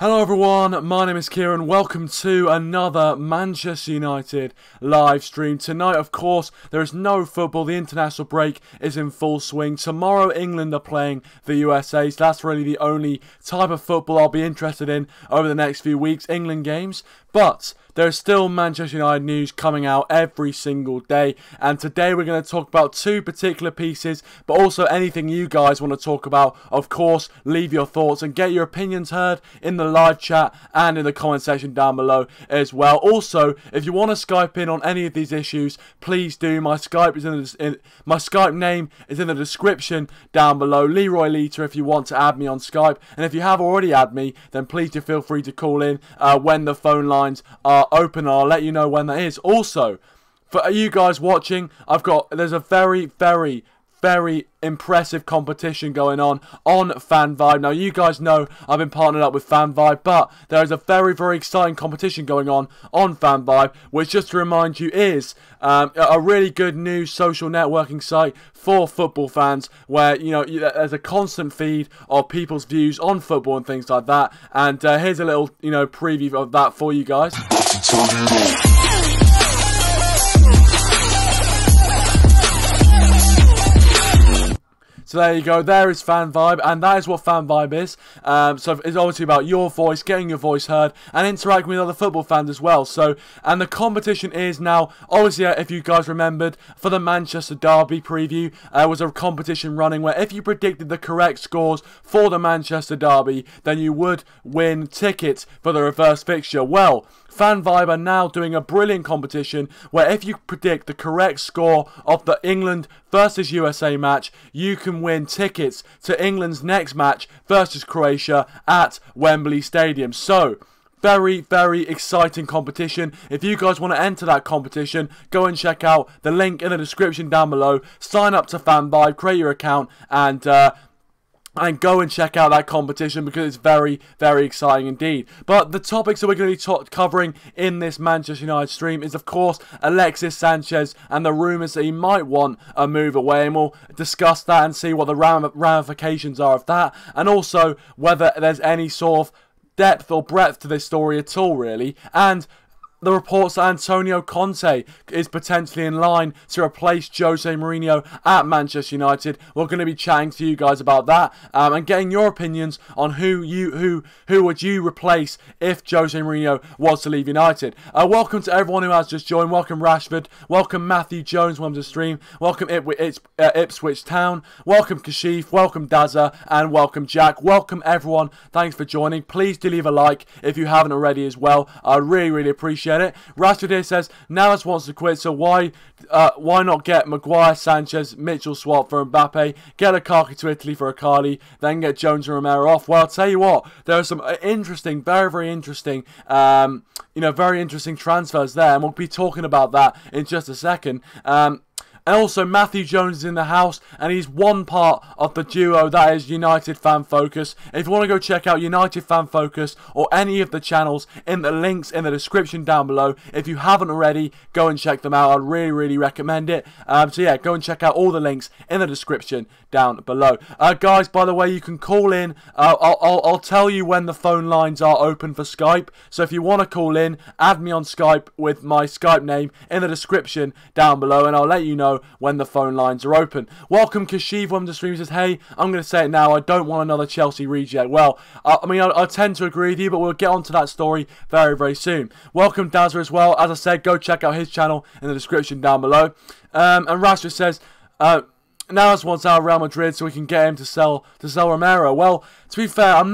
Hello everyone, my name is Kieran. Welcome to another Manchester United live stream. Tonight, of course, there is no football. The international break is in full swing. Tomorrow, England are playing the USA, so that's really the only type of football I'll be interested in over the next few weeks, England games. But there's still Manchester United news coming out every single day, and today we're going to talk about two particular pieces, but also anything you guys want to talk about. Of course, leave your thoughts and get your opinions heard in the live chat and in the comment section down below as well. Also, if you want to Skype in on any of these issues, please do. My Skype is my Skype name is in the description down below. LiroyLita if you want to add me on Skype, and if you have already added me, then please do feel free to call in when the phone lines are open. I'll let you know when that is. Also, for you guys watching, there's a very impressive competition going on FanVibe. Now, you guys know I've been partnered up with FanVibe, but there is a very exciting competition going on FanVibe, which, just to remind you, is a really good new social networking site for football fans, where there's a constant feed of people's views on football and things like that. And here's a little preview of that for you guys. So there you go, there is FanVibe, and that is what FanVibe is. So it's obviously about your voice, getting your voice heard, and interacting with other football fans as well. So, and the competition is now, obviously, if you guys remembered, for the Manchester Derby preview, was a competition running where if you predicted the correct scores for the Manchester Derby, then you would win tickets for the reverse fixture. Well, FanVibe are now doing a brilliant competition where if you predict the correct score of the England versus USA match, you can win tickets to England's next match versus Croatia at Wembley Stadium. So, very exciting competition. If you guys want to enter that competition, go and check out the link in the description down below. Sign up to FanVibe, create your account, and go and check out that competition because it's very exciting indeed. But the topics that we're going to be covering in this Manchester United stream is, of course, Alexis Sanchez and the rumours that he might want a move away, and we'll discuss that and see what the ramifications are of that, and also whether there's any sort of depth or breadth to this story at all, really. And the reports that Antonio Conte is potentially in line to replace Jose Mourinho at Manchester United. We're going to be chatting to you guys about that and getting your opinions on who would you replace if Jose Mourinho was to leave United. Welcome to everyone who has just joined. Welcome Rashford. Welcome Matthew Jones. Welcome to the stream. Welcome Ipswich Town. Welcome Kashif. Welcome Dazza. And welcome Jack. Welcome everyone. Thanks for joining. Please do leave a like if you haven't already as well. I really appreciate it. Rashford here says Navas wants to quit, so why not get Maguire, Sanchez, Mitchell swap for Mbappe, get Lukaku to Italy for Akali, then get Jones and Romero off? Well, I'll tell you what, there are some interesting, very interesting, very interesting transfers there, and we'll be talking about that in just a second. And also, Matthew Jones is in the house, and he's one part of the duo that is United Fan Focus. If you want to go check out United Fan Focus or any of the channels in the links in the description down below, if you haven't already, go and check them out. I'd really recommend it. So yeah, go and check out all the links in the description down below. Guys, by the way, you can call in. I'll tell you when the phone lines are open for Skype. So if you want to call in, add me on Skype with my Skype name in the description down below, and I'll let you know when the phone lines are open. Welcome Kashiv, one of the streamers says, hey, I'm going to say it now, I don't want another Chelsea reject. Well, I tend to agree with you, but we'll get onto that story very soon. Welcome Dazza as well. As I said, go check out his channel in the description down below. And Rashford says, Navas wants out of Real Madrid so we can get him to sell Romero. Well, to be fair,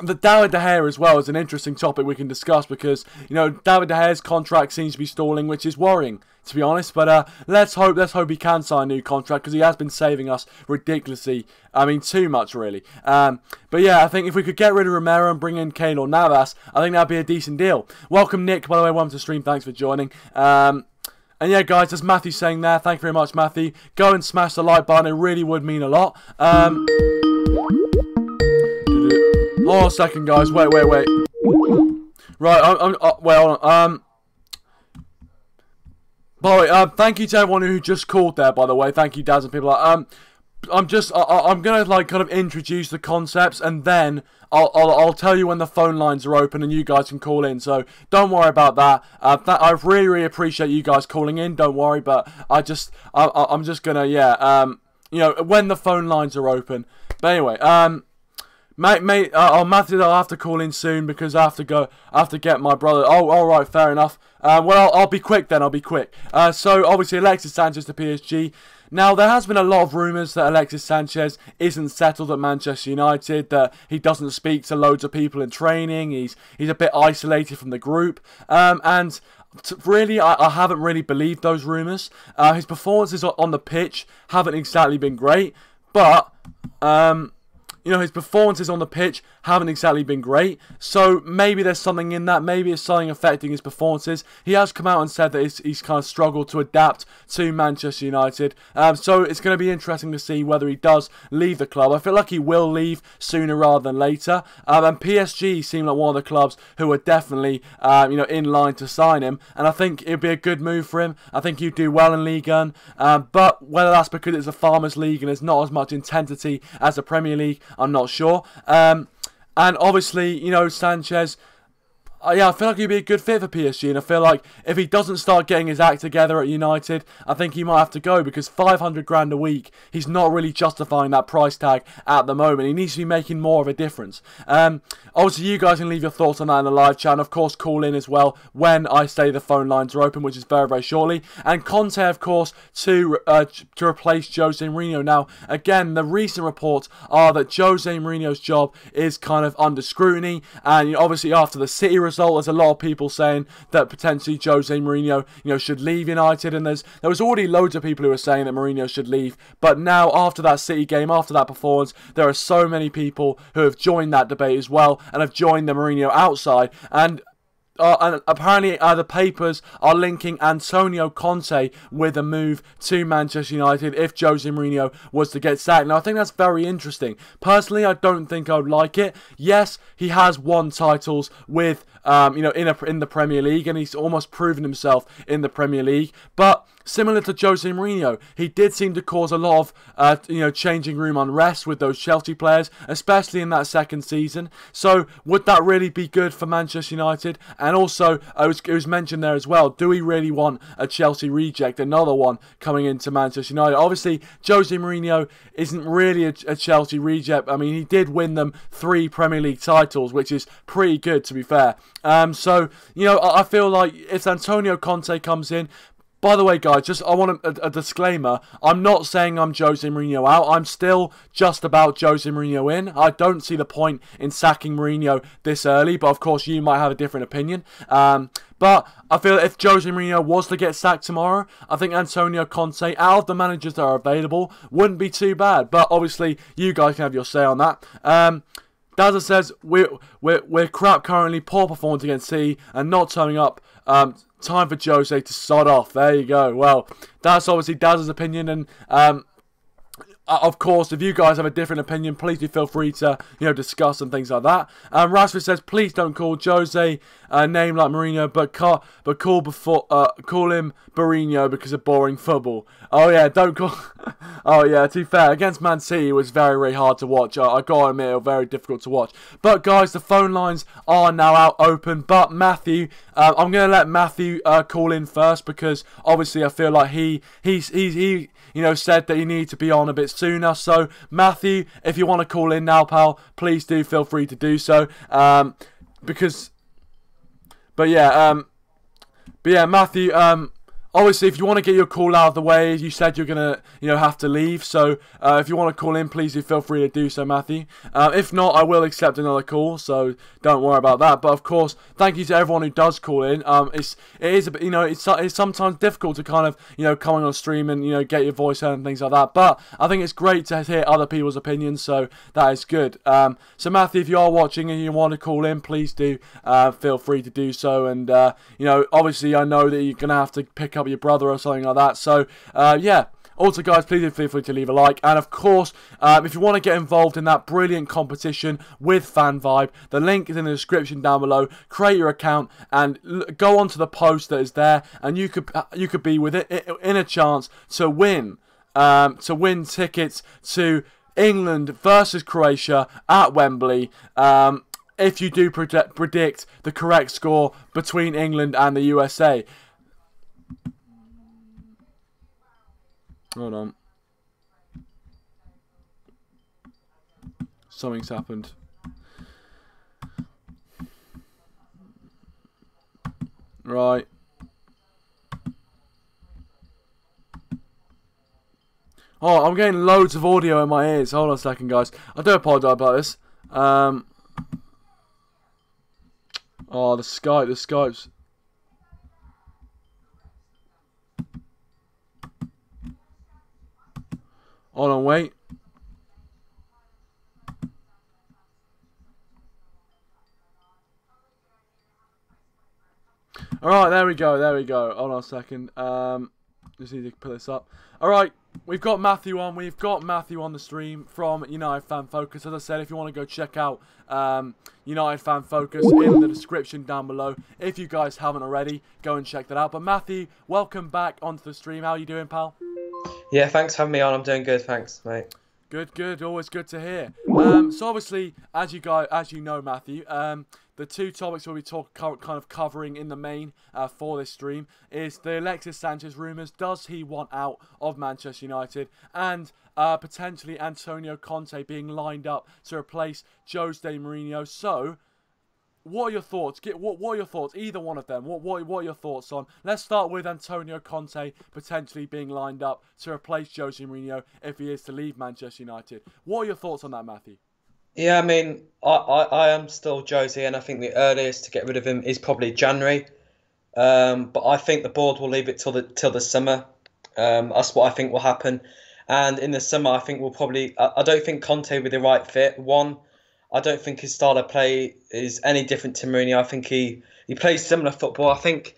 the David De Gea as well is an interesting topic we can discuss because, David De Gea's contract seems to be stalling, which is worrying, to be honest. But let's hope he can sign a new contract because he has been saving us ridiculously. Too much, really. But yeah, I think if we could get rid of Romero and bring in Kane or Navas, I think that'd be a decent deal. Welcome, Nick, by the way. Welcome to the stream. Thanks for joining. And yeah, guys, as Matthew saying there, thank you very much, Matthew. Go and smash the like button. It really would mean a lot. Hold on a second, guys. Wait. Right, by the way, thank you to everyone who just called there, by the way. Thank you, Daz and people. I'm gonna like kind of introduce the concepts, and then I'll tell you when the phone lines are open and you guys can call in. So don't worry about that. I really appreciate you guys calling in. Don't worry, but I'm just gonna you know, when the phone lines are open. But anyway, Matthew, I'll have to call in soon because I have to go. I have to get my brother. Oh, all right, fair enough. Well, I'll be quick then. I'll be quick. So obviously Alexis Sanchez to PSG. Now, there has been a lot of rumours that Alexis Sanchez isn't settled at Manchester United, that he doesn't speak to loads of people in training, he's a bit isolated from the group, and really, I haven't really believed those rumours. His performances on the pitch haven't exactly been great, but you know, his performances on the pitch haven't exactly been great, so maybe there's something in that, maybe it's something affecting his performances. He has come out and said that he's kind of struggled to adapt to Manchester United, so it's going to be interesting to see whether he does leave the club. I feel like he will leave sooner rather than later, and PSG seem like one of the clubs who are definitely you know, in line to sign him, and I think it'd be a good move for him. I think he'd do well in Ligue 1, but whether that's because it's a Farmers League and there's not as much intensity as the Premier League, I'm not sure. And obviously, you know, Sanchez, yeah, I feel like he'd be a good fit for PSG, and I feel like if he doesn't start getting his act together at United, I think he might have to go, because 500 grand a week, he's not really justifying that price tag at the moment. He needs to be making more of a difference. Obviously, you guys can leave your thoughts on that in the live chat, and of course, call in as well when I say the phone lines are open, which is very shortly. And Conte, of course, to replace Jose Mourinho. Now, again, the recent reports are that Jose Mourinho's job is kind of under scrutiny, and you know, obviously after the City result, there's a lot of people saying that potentially Jose Mourinho, you know, should leave United, and there was already loads of people who were saying that Mourinho should leave, but now after that City game, after that performance, there are so many people who have joined that debate as well, and have joined the Mourinho outside, and apparently the papers are linking Antonio Conte with a move to Manchester United if Jose Mourinho was to get sacked. Now, I think that's very interesting. Personally, I don't think I would like it. Yes, he has won titles with, you know, in the Premier League, and he's almost proven himself in the Premier League, but similar to Jose Mourinho, he did seem to cause a lot of, you know, changing room unrest with those Chelsea players, especially in that second season. So, would that really be good for Manchester United? And also, it was mentioned there as well, do we really want a Chelsea reject, another one coming into Manchester United? Obviously, Jose Mourinho isn't really a Chelsea reject. I mean, he did win them 3 Premier League titles, which is pretty good, to be fair. So, you know, I feel like if Antonio Conte comes in, by the way, guys, I want a disclaimer. I'm not saying I'm Jose Mourinho out. I'm still just about Jose Mourinho in. I don't see the point in sacking Mourinho this early, but of course you might have a different opinion. But I feel if Jose Mourinho was to get sacked tomorrow, I think Antonio Conte, out of the managers that are available, wouldn't be too bad. But obviously, you guys can have your say on that. Daza says, we're crap currently, poor performance against City, and not turning up. Time for Jose to sod off. There you go. Well, that's obviously Daz's opinion, and of course, if you guys have a different opinion, please do feel free to, you know, discuss and things like that. Rasmus says, please don't call Jose a name like Mourinho, but call him Mourinho because of boring football. Oh yeah, don't call. Oh yeah, to be fair, against Man City it was very hard to watch. I gotta admit, it was very difficult to watch. But guys, the phone lines are now out open. But Matthew, I'm gonna let Matthew call in first, because obviously I feel like he you know, said that he needed to be on a bit sooner. So, Matthew, if you want to call in now, pal, please do feel free to do so. But yeah, Matthew, obviously, if you want to get your call out of the way, you said you're going to, you know, have to leave. So, if you want to call in, please do feel free to do so, Matthew. If not, I will accept another call, so don't worry about that. But, of course, thank you to everyone who does call in. It is, you know, it's sometimes difficult to kind of, you know, come on stream and, you know, get your voice heard and things like that. But I think it's great to hear other people's opinions, so that is good. So, Matthew, if you are watching and you want to call in, please do feel free to do so. And, you know, obviously, I know that you're going to have to pick up your brother or something like that. So, yeah. Also, guys, please do feel free to leave a like. And, of course, if you want to get involved in that brilliant competition with FanVibe, the link is in the description down below. Create your account and go onto the post that is there, and you could be with it in a chance to win to win tickets to England versus Croatia at Wembley. If you do predict the correct score between England and the USA. Hold on. Something's happened. Right. Oh, I'm getting loads of audio in my ears. Hold on a second, guys. I do apologise about this. Oh, the Skype's. Hold on, wait. Alright, there we go. Hold on a second. Just need to put this up. Alright, we've got Matthew on. We've got Matthew on the stream from United Fan Focus. As I said, if you want to go check out United Fan Focus in the description down below. If you guys haven't already, go and check that out. But Matthew, welcome back onto the stream. How are you doing, pal? Yeah, thanks for having me on. I'm doing good, thanks, mate. Good. Always good to hear. So obviously, as you know, Matthew, the two topics we'll be kind of covering in the main for this stream is the Alexis Sanchez rumours. Does he want out of Manchester United? And potentially Antonio Conte being lined up to replace Jose Mourinho. So, what are your thoughts? What are your thoughts? Either one of them. What are your thoughts on? Let's start with Antonio Conte potentially being lined up to replace Jose Mourinho if he is to leave Manchester United. What are your thoughts on that, Matthew? Yeah, I mean, I am still Jose, and I think the earliest to get rid of him is probably January. But I think the board will leave it till the summer. That's what I think will happen. And in the summer, I think we'll probably. I don't think Conte will be the right fit. One, I don't think his style of play is any different to Mourinho. I think he plays similar football. I think,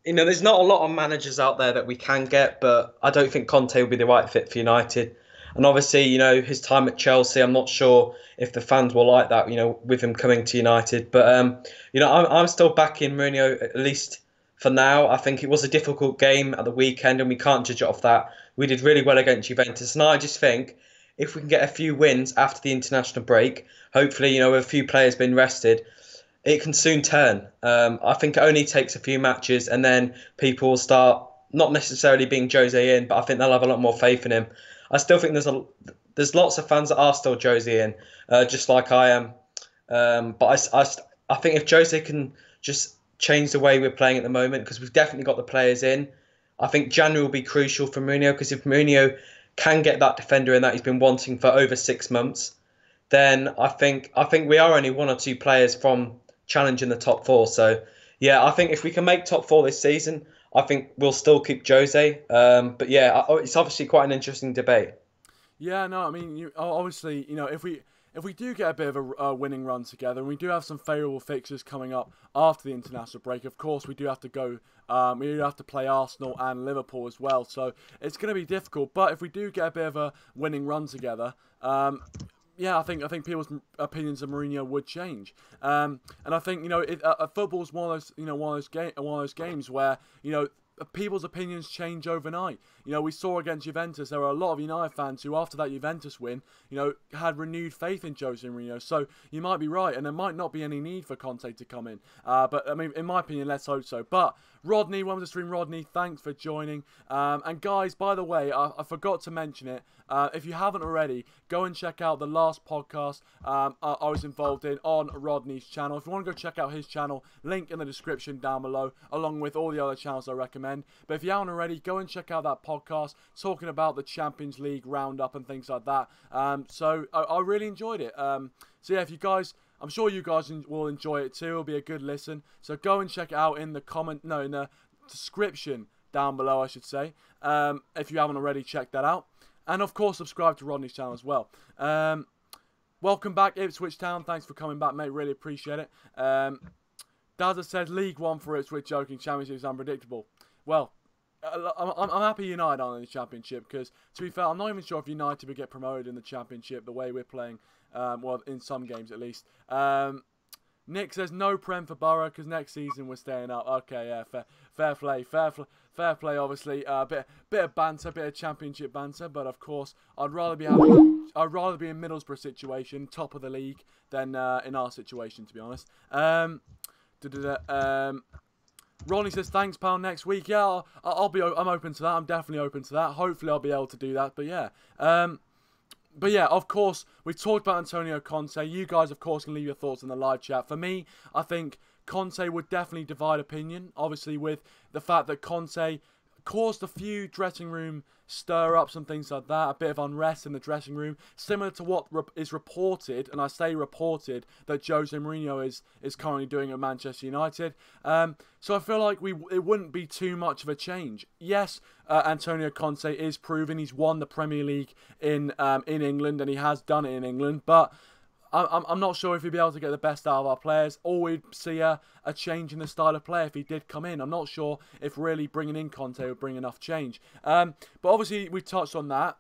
there's not a lot of managers out there that we can get, but I don't think Conte will be the right fit for United. And obviously, his time at Chelsea, I'm not sure if the fans will like that, with him coming to United. But, I'm still backing Mourinho, at least for now. I think it was a difficult game at the weekend, and we can't judge it off that. We did really well against Juventus. And I just think if we can get a few wins after the international break, hopefully, with a few players being rested, it can soon turn. I think it only takes a few matches, and then people will start not necessarily being Jose in, but I think they'll have a lot more faith in him. I still think there's lots of fans that are still Jose in, just like I am. But I think if Jose can just change the way we're playing at the moment, because we've definitely got the players in, I think January will be crucial for Mourinho, because if Mourinho can get that defender in that he's been wanting for over 6 months, then I think we are only one or two players from challenging the top four. So, yeah, I think if we can make top four this season, I think we'll still keep Jose. But yeah, it's obviously quite an interesting debate. Yeah, no, I mean, obviously, if we do get a bit of a winning run together, and we do have some favourable fixtures coming up after the international break, of course, we do have to go. We do have to play Arsenal and Liverpool as well, so it's going to be difficult. But if we do get a bit of a winning run together, yeah, I think people's opinions of Mourinho would change. And I think football's one of those games where people's opinions change overnight. We saw against Juventus, there were a lot of United fans who, after that Juventus win, had renewed faith in Jose Mourinho. So you might be right, and there might not be any need for Conte to come in. But I mean, in my opinion, let's hope so. But Rodney, welcome to the stream, Rodney. Thanks for joining. And guys, by the way, I forgot to mention it. If you haven't already, go and check out the last podcast I was involved in on Rodney's channel. If you want to go check out his channel, link in the description down below, along with all the other channels I recommend. But if you haven't already, go and check out that podcast talking about the Champions League roundup and things like that. So I really enjoyed it. So yeah, if you guys, I'm sure you guys will enjoy it too. It'll be a good listen. So go and check it out in the description down below, I should say. If you haven't already checked that out. And of course, subscribe to Rodney's channel as well. Welcome back, Ipswich Town. Thanks for coming back, mate. Really appreciate it. Dazza says League One for Ipswich, joking. Championship is unpredictable. Well, I'm happy United aren't in the Championship, because, to be fair, I'm not even sure if United would get promoted in the Championship the way we're playing. Well, in some games at least. Nick says no Prem for Borough because next season we're staying up. Okay, yeah, fair play. Obviously, bit of banter, bit of Championship banter, but of course, I'd rather be in Middlesbrough situation, top of the league, than in our situation, to be honest. Ronnie says thanks, pal. Next week, yeah, I'm open to that. I'm definitely open to that. Hopefully, I'll be able to do that. But yeah. But yeah, of course, we've talked about Antonio Conte. You guys, of course, can leave your thoughts in the live chat. For me, I think Conte would definitely divide opinion. Obviously, with the fact that Conte caused a few dressing room stir-ups and things like that, a bit of unrest in the dressing room, similar to what is reported, and I say reported, that Jose Mourinho is currently doing at Manchester United. So I feel like it wouldn't be too much of a change. Yes, Antonio Conte is proven he's won the Premier League in England, and he has done it in England, but I'm not sure if he'd be able to get the best out of our players, or we'd see a change in the style of play if he did come in. I'm not sure if really bringing in Conte would bring enough change. But obviously, we touched on that.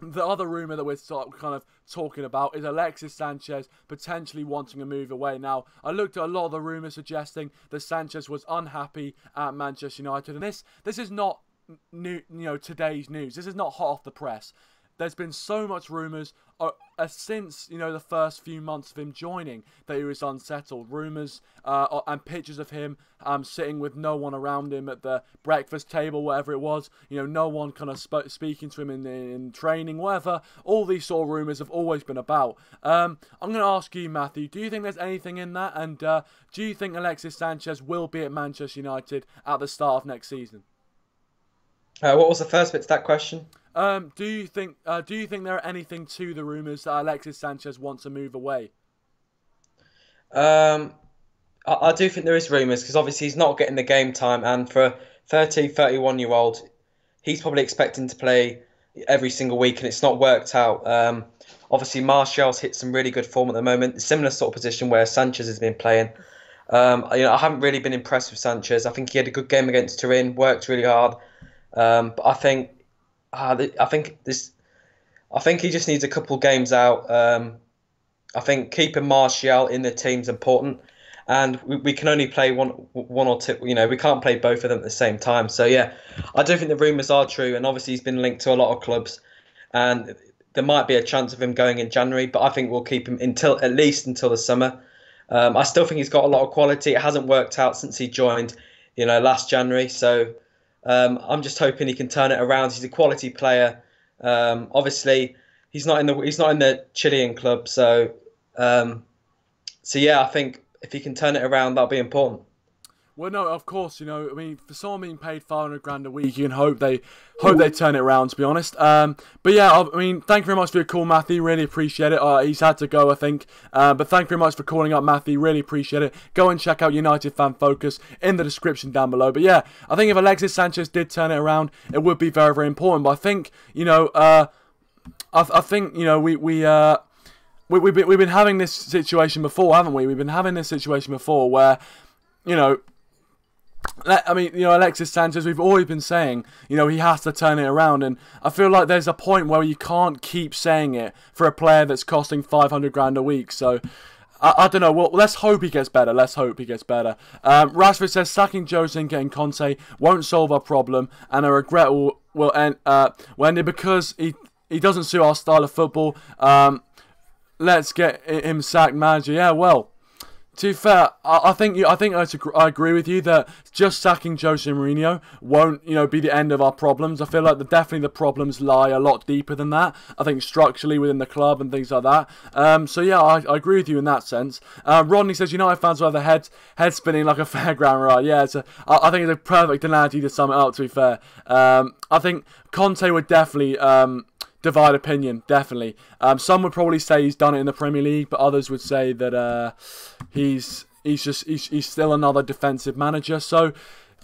The other rumour that we're kind of talking about is Alexis Sanchez potentially wanting a move away. Now, I looked at a lot of the rumours suggesting that Sanchez was unhappy at Manchester United, and this is not today's news. This is not hot off the press. There's been so much rumours since, the first few months of him joining that he was unsettled. Rumours and pictures of him sitting with no one around him at the breakfast table, whatever it was. No one kind of speaking to him in training, whatever. All these sort of rumours have always been about. I'm going to ask you, Matthew, do you think there's anything in that? And do you think Alexis Sanchez will be at Manchester United at the start of next season? What was the first bit to that question? Do you think there are anything to the rumours that Alexis Sanchez wants to move away? I do think there is rumours, because obviously he's not getting the game time, and for a 31-year-old, he's probably expecting to play every single week, and it's not worked out. Obviously, Martial's hit some really good form at the moment, similar sort of position where Sanchez has been playing. I haven't really been impressed with Sanchez. I think he had a good game against Turin, worked really hard, but I think he just needs a couple games out. I think keeping Martial in the team's important, and we can only play one or two. We can't play both of them at the same time. So yeah, I do think the rumours are true, and obviously he's been linked to a lot of clubs, and there might be a chance of him going in January. But I think we'll keep him at least until the summer. I still think he's got a lot of quality. It hasn't worked out since he joined, last January. So. I'm just hoping he can turn it around. He's a quality player. Obviously, he's not in the Chilean club. So yeah, I think if he can turn it around, that'll be important. Well, no, of course, for someone being paid $500 a week, you can hope they turn it around, to be honest. But yeah, thank you very much for your call, Matthew. Really appreciate it. He's had to go, I think. But thank you very much for calling up, Matthew. Really appreciate it. Go and check out United Fan Focus in the description down below. But yeah, I think if Alexis Sanchez did turn it around, it would be very, very important. But I think, we've been having this situation before, haven't we? We've been having this situation before where, Alexis Sanchez, we've always been saying, he has to turn it around. And I feel like there's a point where you can't keep saying it for a player that's costing $500 a week. So, I don't know. Well, let's hope he gets better. Rashford says, sacking Jose and getting Conte won't solve our problem. And a regret will end because he doesn't suit our style of football. Let's get him sacked, manager. Yeah, well. To be fair, I agree with you that just sacking Jose Mourinho won't, be the end of our problems. I feel like definitely the problems lie a lot deeper than that. I think structurally within the club and things like that. So yeah, I agree with you in that sense. Rodney says United fans will have their head spinning like a fairground ride. Yeah, I think it's a perfect analogy to sum it up. To be fair, I think Conte would definitely. Divide opinion, definitely. Some would probably say he's done it in the Premier League, but others would say that he's still another defensive manager. So,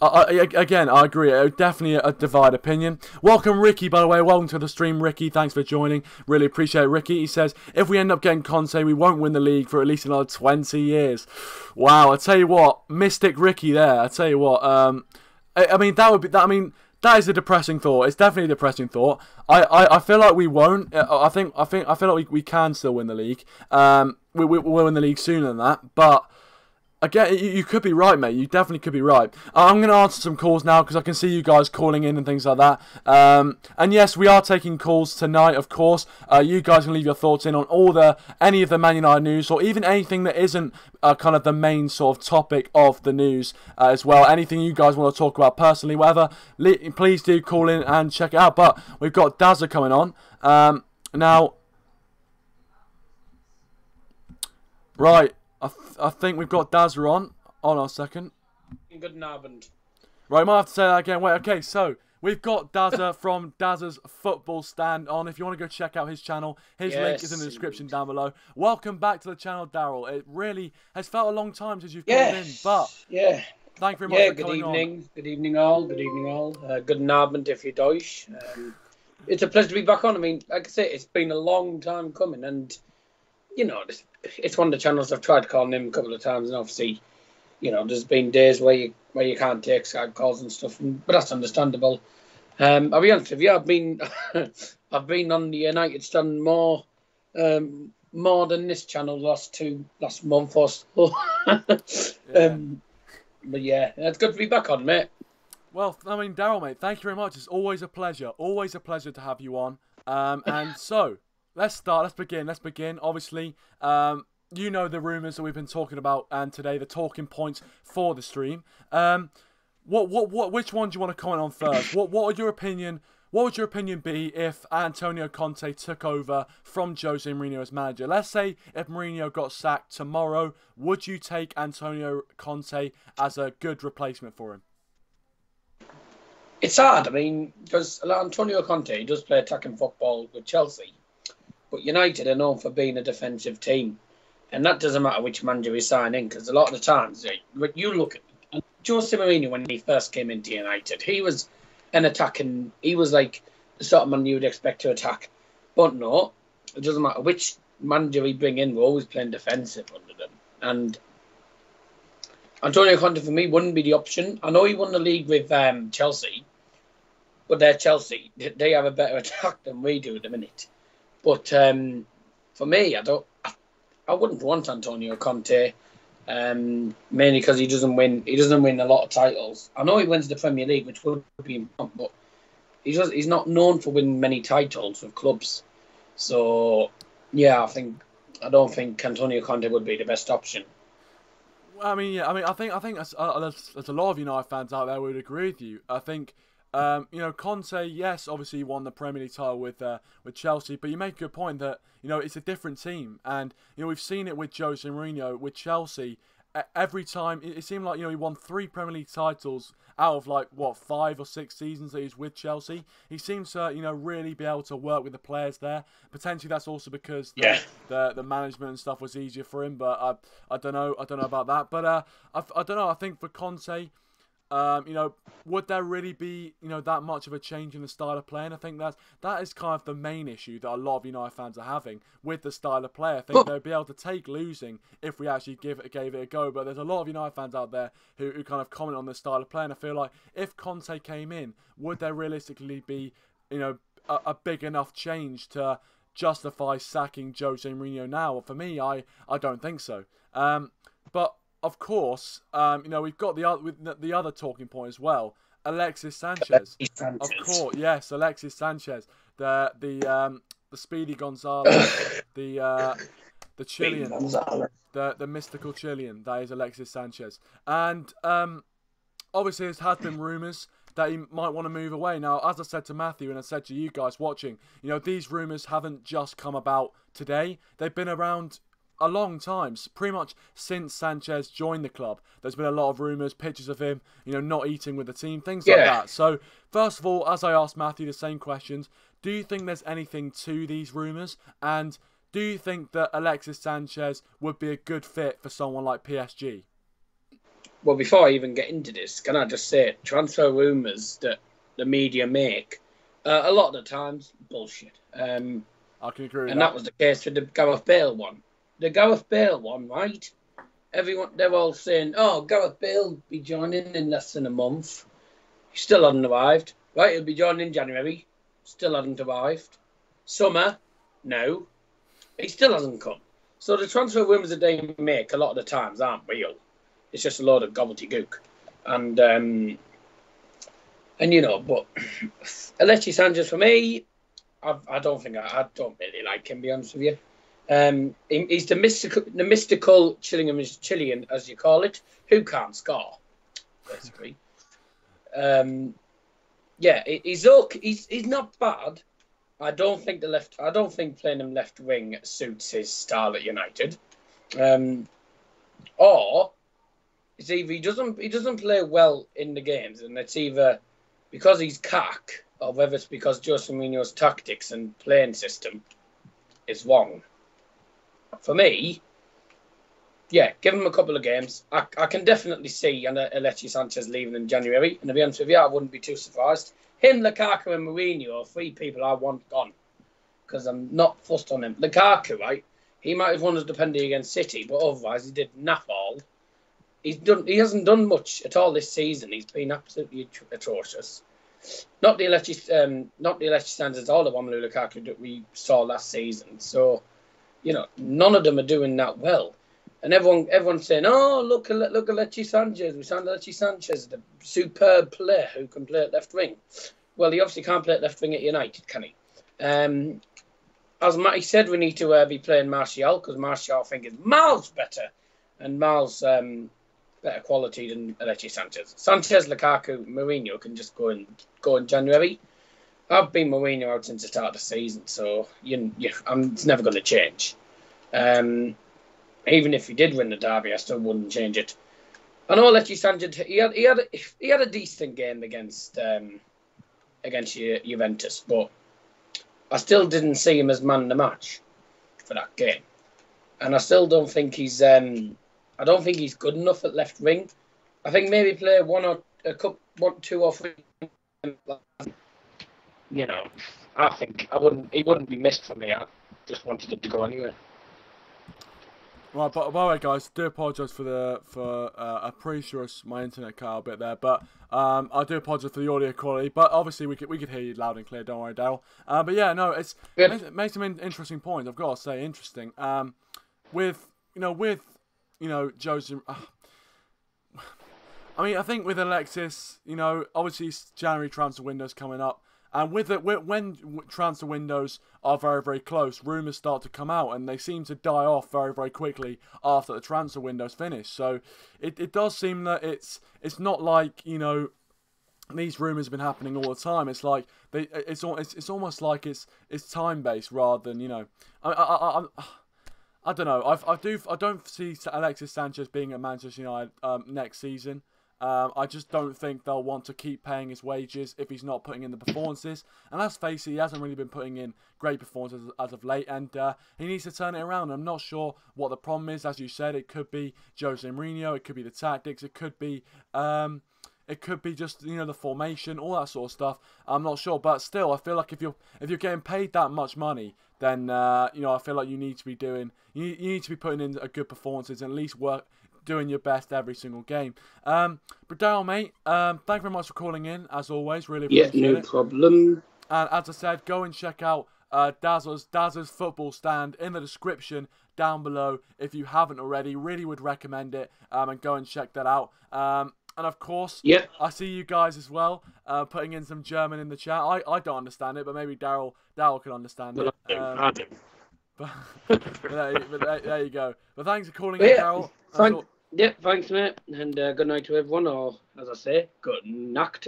again, I agree. Definitely a divide opinion. Welcome, Ricky, by the way. Welcome to the stream, Ricky. Thanks for joining. Really appreciate it, Ricky. He says, if we end up getting Conte, we won't win the league for at least another 20 years. Wow, I tell you what, Mystic Ricky there. I tell you what. That is a depressing thought. It's definitely a depressing thought. I feel like we won't. I feel like we can still win the league. We'll win the league sooner than that. But again, you could be right, mate. You definitely could be right. I'm going to answer some calls now because I can see you guys calling in and things like that. And yes, we are taking calls tonight, of course. You guys can leave your thoughts in on any of the Man United news, or even anything that isn't kind of the main sort of topic of the news as well. Anything you guys want to talk about personally, whatever, please do call in and check it out. But we've got Dazza coming on now. Right. I think we've got Dazza on. Hold on a second. Good Abend. Right, I might have to say that again. Wait, okay, so we've got Dazza from Dazza's Football Stand on. If you want to go check out his channel, his link is in the description down below. Welcome back to the channel, Darryl. It really has felt a long time since you've called in, but thank you very much for coming on. Good evening all. Good Abend if you're Deutsch. It's a pleasure to be back on. I mean, like I say, it's been a long time coming, and you know, it's one of the channels I've tried calling him a couple of times, and obviously, you know, there's been days where you can't take Skype calls and stuff, but that's understandable. I'll be honest with you, I've been on the United stand more than this channel last month or so. But yeah, it's good to be back on, mate. Well, I mean, Darryl, mate, thank you very much. It's always a pleasure. Always a pleasure to have you on. And so let's start. Let's begin. Obviously, you know the rumours that we've been talking about, and today the talking points for the stream. Which one do you want to comment on first? What would your opinion be if Antonio Conte took over from Jose Mourinho as manager? Let's say if Mourinho got sacked tomorrow, would you take Antonio Conte as a good replacement for him? It's hard. I mean, because Antonio Conte does play attacking football with Chelsea, but United are known for being a defensive team. And that doesn't matter which manager we sign in, because a lot of the times, when you look at Jose Mourinho when he first came into United, he was he was like the sort of man you would expect to attack. But no, it doesn't matter which manager we bring in, we're always playing defensive under them. And Antonio Conte, for me, wouldn't be the option. I know he won the league with Chelsea, but they're Chelsea. They have a better attack than we do at the minute. But for me, I wouldn't want Antonio Conte, mainly because he doesn't win a lot of titles. I know he wins the Premier League, which would be important, but he's not known for winning many titles with clubs. So yeah, I don't think Antonio Conte would be the best option. I mean, I think there's a lot of United fans out there who would agree with you. I think, you know, Conte, yes, obviously he won the Premier League title with Chelsea, but you make a good point that, you know, it's a different team, and you know we've seen it with Jose Mourinho with Chelsea. Every time it seemed like, you know, he won 3 Premier League titles out of like 5 or 6 seasons that he was with Chelsea. He seems to, you know, really be able to work with the players there. Potentially that's also because the management and stuff was easier for him. But I don't know about that. But I don't know. I think for Conte, you know, would there really be, you know, that much of a change in the style of play? And I think that is kind of the main issue that a lot of United fans are having with the style of play. I think they'll be able to take losing if we actually gave it a go. But there's a lot of United fans out there who kind of comment on the style of play. And I feel like if Conte came in, would there realistically be, you know, a big enough change to justify sacking Jose Mourinho now? For me, I don't think so. But of course, you know, we've got the other talking point as well. Alexis Sanchez. Of course, yes, Alexis Sanchez. The speedy Gonzalez, the Chilean, the mystical Chilean. That is Alexis Sanchez. And obviously, there has been rumours that he might want to move away. Now, as I said to Matthew and I said to you guys watching, you know, these rumours haven't just come about today. They've been around a long time, pretty much since Sanchez joined the club. There's been a lot of rumours, pictures of him, you know, not eating with the team, things like that. So, first of all, as I asked Matthew the same questions, do you think there's anything to these rumours? And do you think that Alexis Sanchez would be a good fit for someone like PSG? Well, before I even get into this, can I just say, transfer rumours that the media make, a lot of the times, bullshit. I can agree with that. And that was the case with the Gareth Bale one. The Gareth Bale one, right? They're all saying, oh, Gareth Bale will be joining in less than a month. He still hasn't arrived. Right, he'll be joining in January. Still hasn't arrived. Summer, no. He still hasn't come. So the transfer rumours that they make a lot of the times aren't real. It's just a load of gobbledygook. And but Alexis Sanchez for me, I don't really like him, to be honest with you. He's the mystical Chilean, as you call it, who can't score, basically. He's not bad. I don't think playing him left wing suits his style at United. Or it's either he doesn't play well in the games, and it's either because he's cack, or whether it's because Jose Mourinho's tactics and playing system is wrong. For me, give him a couple of games. I can definitely see Alexis Sanchez leaving in January, and to be honest with you, I wouldn't be too surprised. Him, Lukaku, and Mourinho are 3 people I want gone, because I'm not fussed on him. Lukaku, right? He might have won us the penalty against City, but otherwise he did naff all. He hasn't done much at all this season. He's been absolutely atrocious. Not the Alexis Sanchez or the Romelu Lukaku that we saw last season. So, none of them are doing that well. And everyone's saying, "Oh, look at Alexis Sanchez. We signed Alexis Sanchez, the superb player who can play at left wing." Well, he obviously can't play at left wing at United, can he? As Matty said, we need to be playing Martial, because Martial, I think, is miles better, and miles better quality than Alexis Sanchez. Sanchez, Lukaku, Mourinho can just go in January. I've been Mourinho out since the start of the season, so it's never going to change. Even if he did win the derby, I still wouldn't change it. I know Alexis Sanchez, he had a decent game against Juventus, but I still didn't see him as man of the match for that game, and I still don't think he's good enough at left wing. I think maybe play 2 or 3. I think he wouldn't be missed for me. I just wanted him to go anyway. Right, but by the way, guys, do apologise I'm pretty sure my internet cut out a bit there, but I do apologise for the audio quality. But obviously we could hear you loud and clear. Don't worry, Darryl. But yeah, no, it makes some interesting points. I've got to say, interesting. With Jose. I think with Alexis, obviously January transfer window's coming up. And when transfer windows are very, very close, rumours start to come out, and they seem to die off very, very quickly after the transfer window's finished. So it does seem that it's not like these rumours have been happening all the time. It's like it's almost like it's time based rather than I don't know. I don't see Alexis Sanchez being at Manchester United next season. I just don't think they'll want to keep paying his wages if he's not putting in the performances. And let's face it, he hasn't really been putting in great performances as of late, and he needs to turn it around. I'm not sure what the problem is. As you said, it could be Jose Mourinho, it could be the tactics, it could be just the formation, all that sort of stuff. I'm not sure, but still, I feel like if you're getting paid that much money, then I feel like you need to be putting in a good performances and at least doing your best every single game. But Darryl, mate, thank you very much for calling in, as always. Really appreciate it. Yeah, no problem. And as I said, go and check out Daz's football stand in the description down below if you haven't already. Really would recommend it, and go and check that out. And of course, I see you guys as well putting in some German in the chat. I don't understand it, but maybe Darryl can understand it. I do. But there you go. But thanks for calling in, Darryl. Thanks, mate. And good night to everyone, or as I say, good Nacht.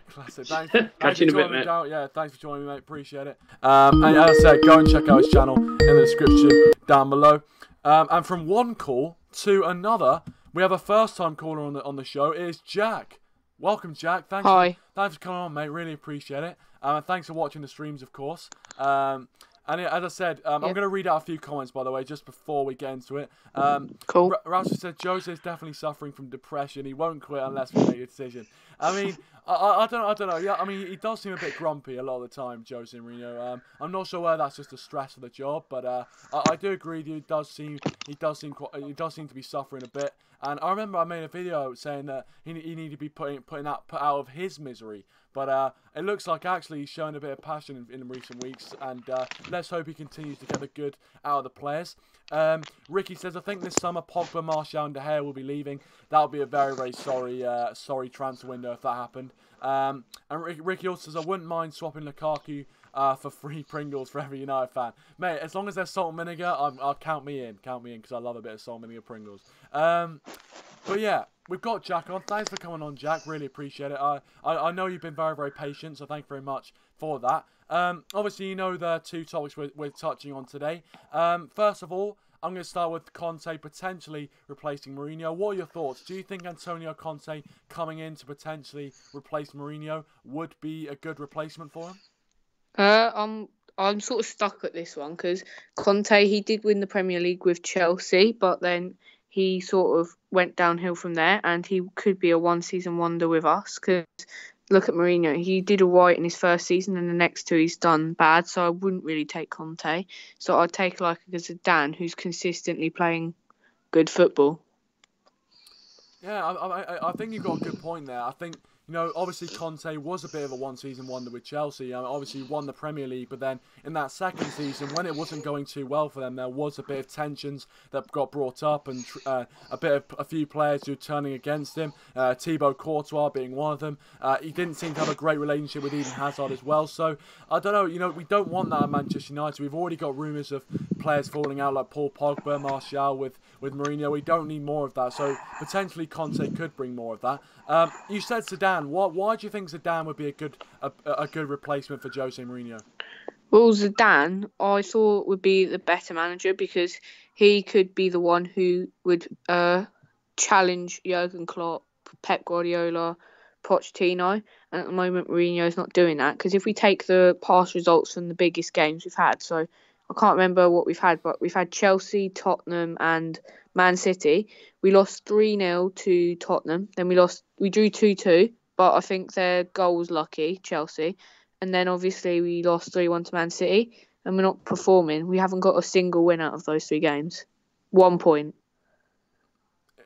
Classic. Thanks Catch you in a bit, mate. Darryl. Yeah, thanks for joining me, mate. Appreciate it. And as I said, go and check out his channel in the description down below. And from one call to another, we have a first-time caller on the show. It is Jack. Welcome, Jack. Thanks for coming on, mate. Really appreciate it. And thanks for watching the streams, of course. And as I said, I'm going to read out a few comments, by the way, just before we get into it. Cool. Roush said, Jose is definitely suffering from depression. He won't quit unless we make a decision. I mean, I don't know. Yeah, I mean, he does seem a bit grumpy a lot of the time, Jose Mourinho. I'm not sure whether that's just the stress of the job, but I do agree with you. He does seem to be suffering a bit. And I remember I made a video saying that he needed to be put out of his misery. But it looks like actually he's showing a bit of passion in recent weeks, and let's hope he continues to get the good out of the players. Ricky says, I think this summer Pogba, Martial and De Gea will be leaving. That would be a very, very sorry transfer window if that happened. And Ricky also says, I wouldn't mind swapping Lukaku for free Pringles for every United fan. Mate, as long as there's salt and vinegar, I'll count me in because I love a bit of salt and vinegar Pringles. But yeah, we've got Jack on. Thanks for coming on, Jack. Really appreciate it. I know you've been very, very patient, so thank you very much for that. Obviously, you know the two topics we're touching on today. First of all, I'm going to start with Conte potentially replacing Mourinho. What are your thoughts? Do you think Antonio Conte coming in to potentially replace Mourinho would be a good replacement for him? I'm sort of stuck at this one because Conte, he did win the Premier League with Chelsea, but then he sort of went downhill from there, and he could be a one-season wonder with us because look at Mourinho. He did all right in his first season, and the next two he's done bad, so I wouldn't really take Conte. So I'd take like a Zidane who's consistently playing good football. Yeah, I think you've got a good point there. I think, you know, obviously Conte was a bit of a one-season wonder with Chelsea. Obviously won the Premier League, but then in that second season, when it wasn't going too well for them, there was a bit of tensions that got brought up, and a few players who were turning against him. Thibaut Courtois being one of them. He didn't seem to have a great relationship with Eden Hazard as well. So I don't know. You know, we don't want that at Manchester United. We've already got rumours of players falling out like Paul Pogba, Martial with Mourinho. We don't need more of that. So potentially Conte could bring more of that. You said Zidane. Why do you think Zidane would be a good replacement for Jose Mourinho? Well, Zidane, I thought would be the better manager because he could be the one who would challenge Jurgen Klopp, Pep Guardiola, Pochettino. And at the moment, Mourinho is not doing that because if we take the past results from the biggest games we've had, so I can't remember what we've had, but we've had Chelsea, Tottenham and Man City. We lost 3-0 to Tottenham. Then we drew 2-2, but I think their goal was lucky, Chelsea. And then obviously we lost 3-1 to Man City, and we're not performing. We haven't got a single win out of those 3 games. 1 point.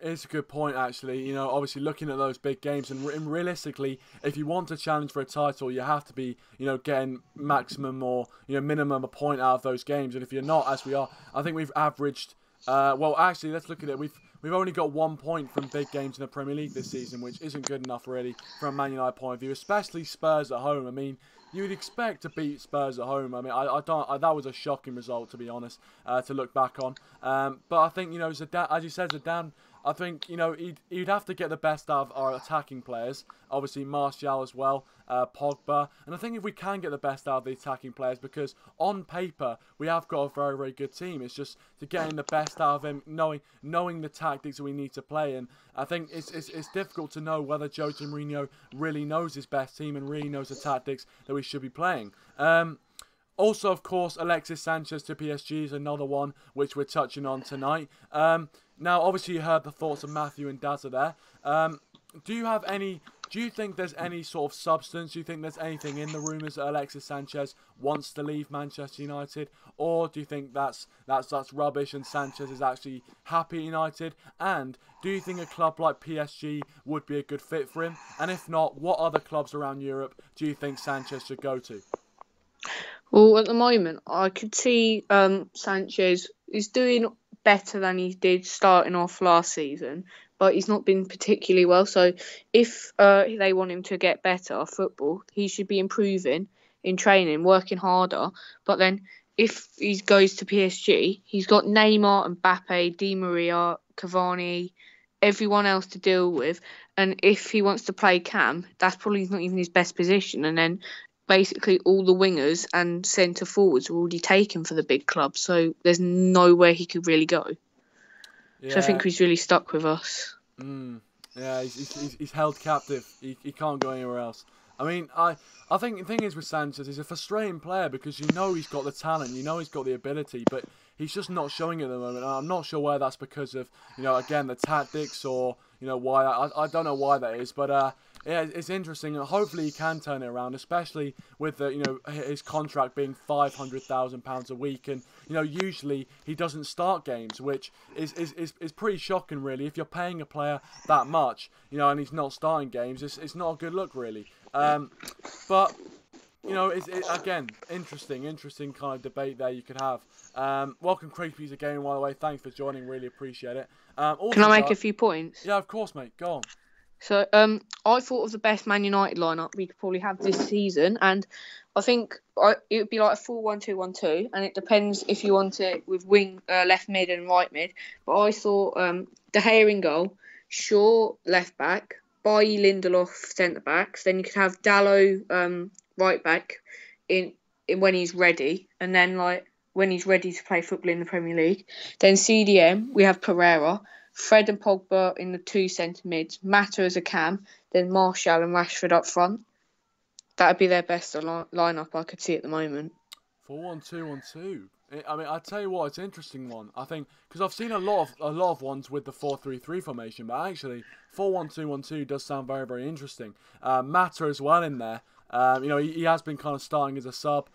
It's a good point, actually. You know, obviously looking at those big games, and realistically, if you want to challenge for a title, you have to be, you know, getting maximum or, you know, minimum a point out of those games. And if you're not, as we are, I think we've averaged. Well, actually, let's look at it. We've only got 1 point from big games in the Premier League this season, which isn't good enough really from a Man United point of view, especially Spurs at home. I mean, you would expect to beat Spurs at home. I mean, that was a shocking result, to be honest, to look back on. But I think, you know, Zidane, as you said, Zidane, I think, you know, he'd have to get the best out of our attacking players. Obviously, Martial as well, Pogba. And I think if we can get the best out of the attacking players, because on paper, we have got a very, very good team. It's just to getting the best out of him, knowing the tactics that we need to play. And I think it's difficult to know whether Jose Mourinho really knows his best team and really knows the tactics that we should be playing. Also, of course, Alexis Sanchez to PSG is another one which we're touching on tonight. Now, obviously, you heard the thoughts of Matthew and Dazza there. Do you think there's any sort of substance? Do you think there's anything in the rumours that Alexis Sanchez wants to leave Manchester United? Or do you think that's rubbish and Sanchez is actually happy at United? And do you think a club like PSG would be a good fit for him? And if not, what other clubs around Europe do you think Sanchez should go to? Well, at the moment, I could see Sanchez is doing better than he did starting off last season, but he's not been particularly well. So if they want him to get better at football, he should be improving in training, working harder. But then if he goes to PSG, he's got Neymar, Mbappe, Di Maria, Cavani, everyone else to deal with. And if he wants to play Cam, that's probably not even his best position. And then basically all the wingers and centre forwards are already taken for the big club, so there's nowhere he could really go. Yeah. So I think he's really stuck with us. Yeah, he's held captive. He can't go anywhere else. I mean, I think the thing is with Sanchez, he's a frustrating player because you know he's got the talent, you know he's got the ability, but he's just not showing it at the moment. And I'm not sure why that's because of, you know, again, the tactics or, you know, why. I don't know why that is, but Yeah, it's interesting, and hopefully he can turn it around, especially with his contract being £500,000 a week, and usually he doesn't start games, which is pretty shocking, really. If you're paying a player that much, and he's not starting games, it's not a good look, really. But again, interesting kind of debate there you could have. Welcome, Creepies, again, by the way. Thanks for joining, really appreciate it. Also, can I make a few points? Yeah, of course, mate. Go on. So, I thought of the best Man United lineup we could probably have this season, and I think it would be like a 4-1-2-1-2, and it depends if you want it with left mid and right mid. But I thought De Gea in goal, Shaw left back, Bailly, Lindelof centre backs. Then you could have Dalot right back in when he's ready, and then when he's ready to play football in the Premier League. Then CDM, we have Pereira. Fred and Pogba in the two centre mids, Mata as a cam, then Martial and Rashford up front. That would be their best lineup I could see at the moment. 4-1-2-1-2. I mean, I tell you what, it's an interesting one. I think because I've seen a lot of ones with the 4-3-3 formation, but actually 4-1-2-1-2 does sound very, very interesting. Mata as well in there. He has been kind of starting as a sub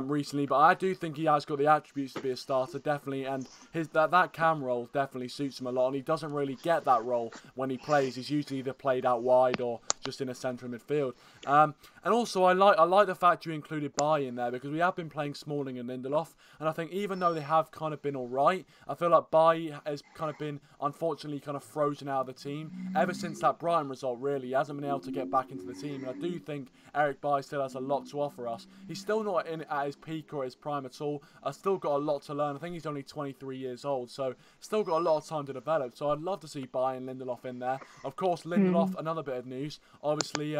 recently, but I do think he has got the attributes to be a starter, definitely, and that cam role definitely suits him a lot, and he doesn't really get that role when he plays. He's usually either played out wide or just in a centre midfield. And also, I like the fact you included Bailly in there, because we have been playing Smalling and Lindelof, and I think even though they have kind of been alright, I feel like Bailly has kind of been, unfortunately, kind of frozen out of the team. Ever since that Brighton result, really, he hasn't been able to get back into the team, and I do think Eric Bailly still has a lot to offer us. He's still not at his peak or his prime at all. I've still got a lot to learn. I think he's only 23 years old, so still got a lot of time to develop. So I'd love to see Bailly and Lindelof in there. Of course, Lindelof, another bit of news. Obviously,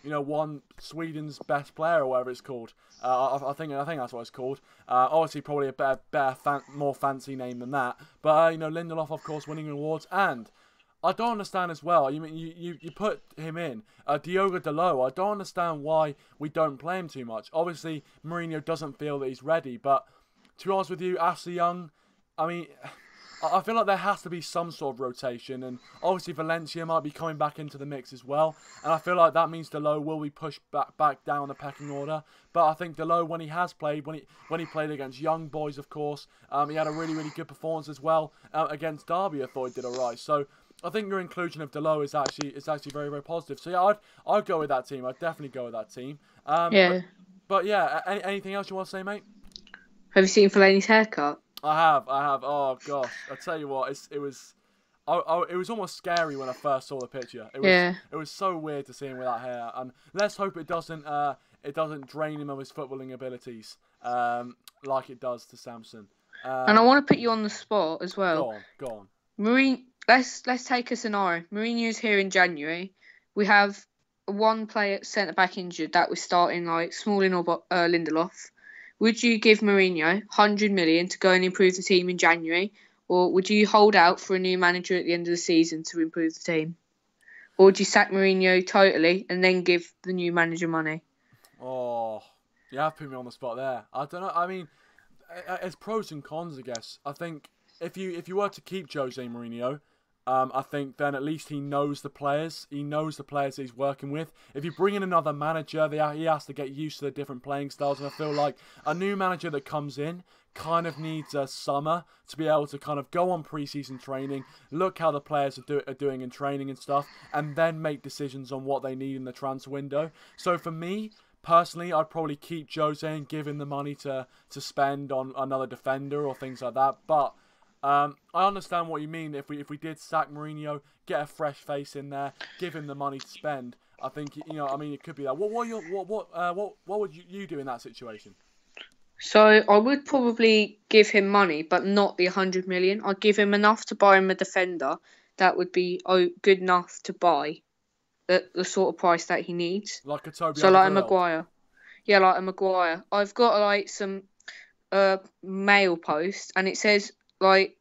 won Sweden's best player or whatever it's called. I think that's what it's called. Obviously, probably a better, more fancy name than that. But Lindelof, of course, winning awards. And I don't understand as well. You put him in, Diogo Dalot. I don't understand why we don't play him too much. Obviously, Mourinho doesn't feel that he's ready. But to be honest with you, Ashley Young, I mean, I feel like there has to be some sort of rotation, and obviously Valencia might be coming back into the mix as well, and I feel like that means Dalot will be pushed back down the pecking order. But I think Dalot, when he has played, when he played against young boys, of course, he had a really, really good performance as well. Against Derby, I thought he did alright. So I think your inclusion of Dalot is actually very, very positive. So yeah, I'd go with that team. I'd definitely go with that team. Yeah. But yeah, anything else you want to say, mate? Have you seen Fellaini's haircut? I have. Oh gosh, I tell you what, it was almost scary when I first saw the picture. It was so weird to see him with that hair, and let's hope it doesn't drain him of his footballing abilities, like it does to Samson. And I want to put you on the spot as well. Go on. Let's take a scenario. Mourinho's here in January. We have one player centre back injured that was starting like Smalling or Lindelof. Would you give Mourinho 100 million to go and improve the team in January, or would you hold out for a new manager at the end of the season to improve the team? Or would you sack Mourinho totally and then give the new manager money? Oh, you have put me on the spot there. I don't know. I mean, it's pros and cons, I guess. I think if you were to keep Jose Mourinho, I think then at least he knows the players. He knows the players that he's working with. If you bring in another manager, he has to get used to the different playing styles. And I feel like a new manager that comes in kind of needs a summer to be able to kind of go on pre-season training, look how the players are doing in training and stuff, and then make decisions on what they need in the transfer window. So for me, personally, I'd probably keep Jose and give him the money to spend on another defender or things like that. But I understand what you mean. If we did sack Mourinho, get a fresh face in there, give him the money to spend, I think I mean it could be that. What would you do in that situation? So I would probably give him money, but not the 100 million. I'd give him enough to buy him a defender that would be good enough to buy the sort of price that he needs. Like a Toby. So like a Maguire. Yeah, like a Maguire. I've got like some mail post, and it says like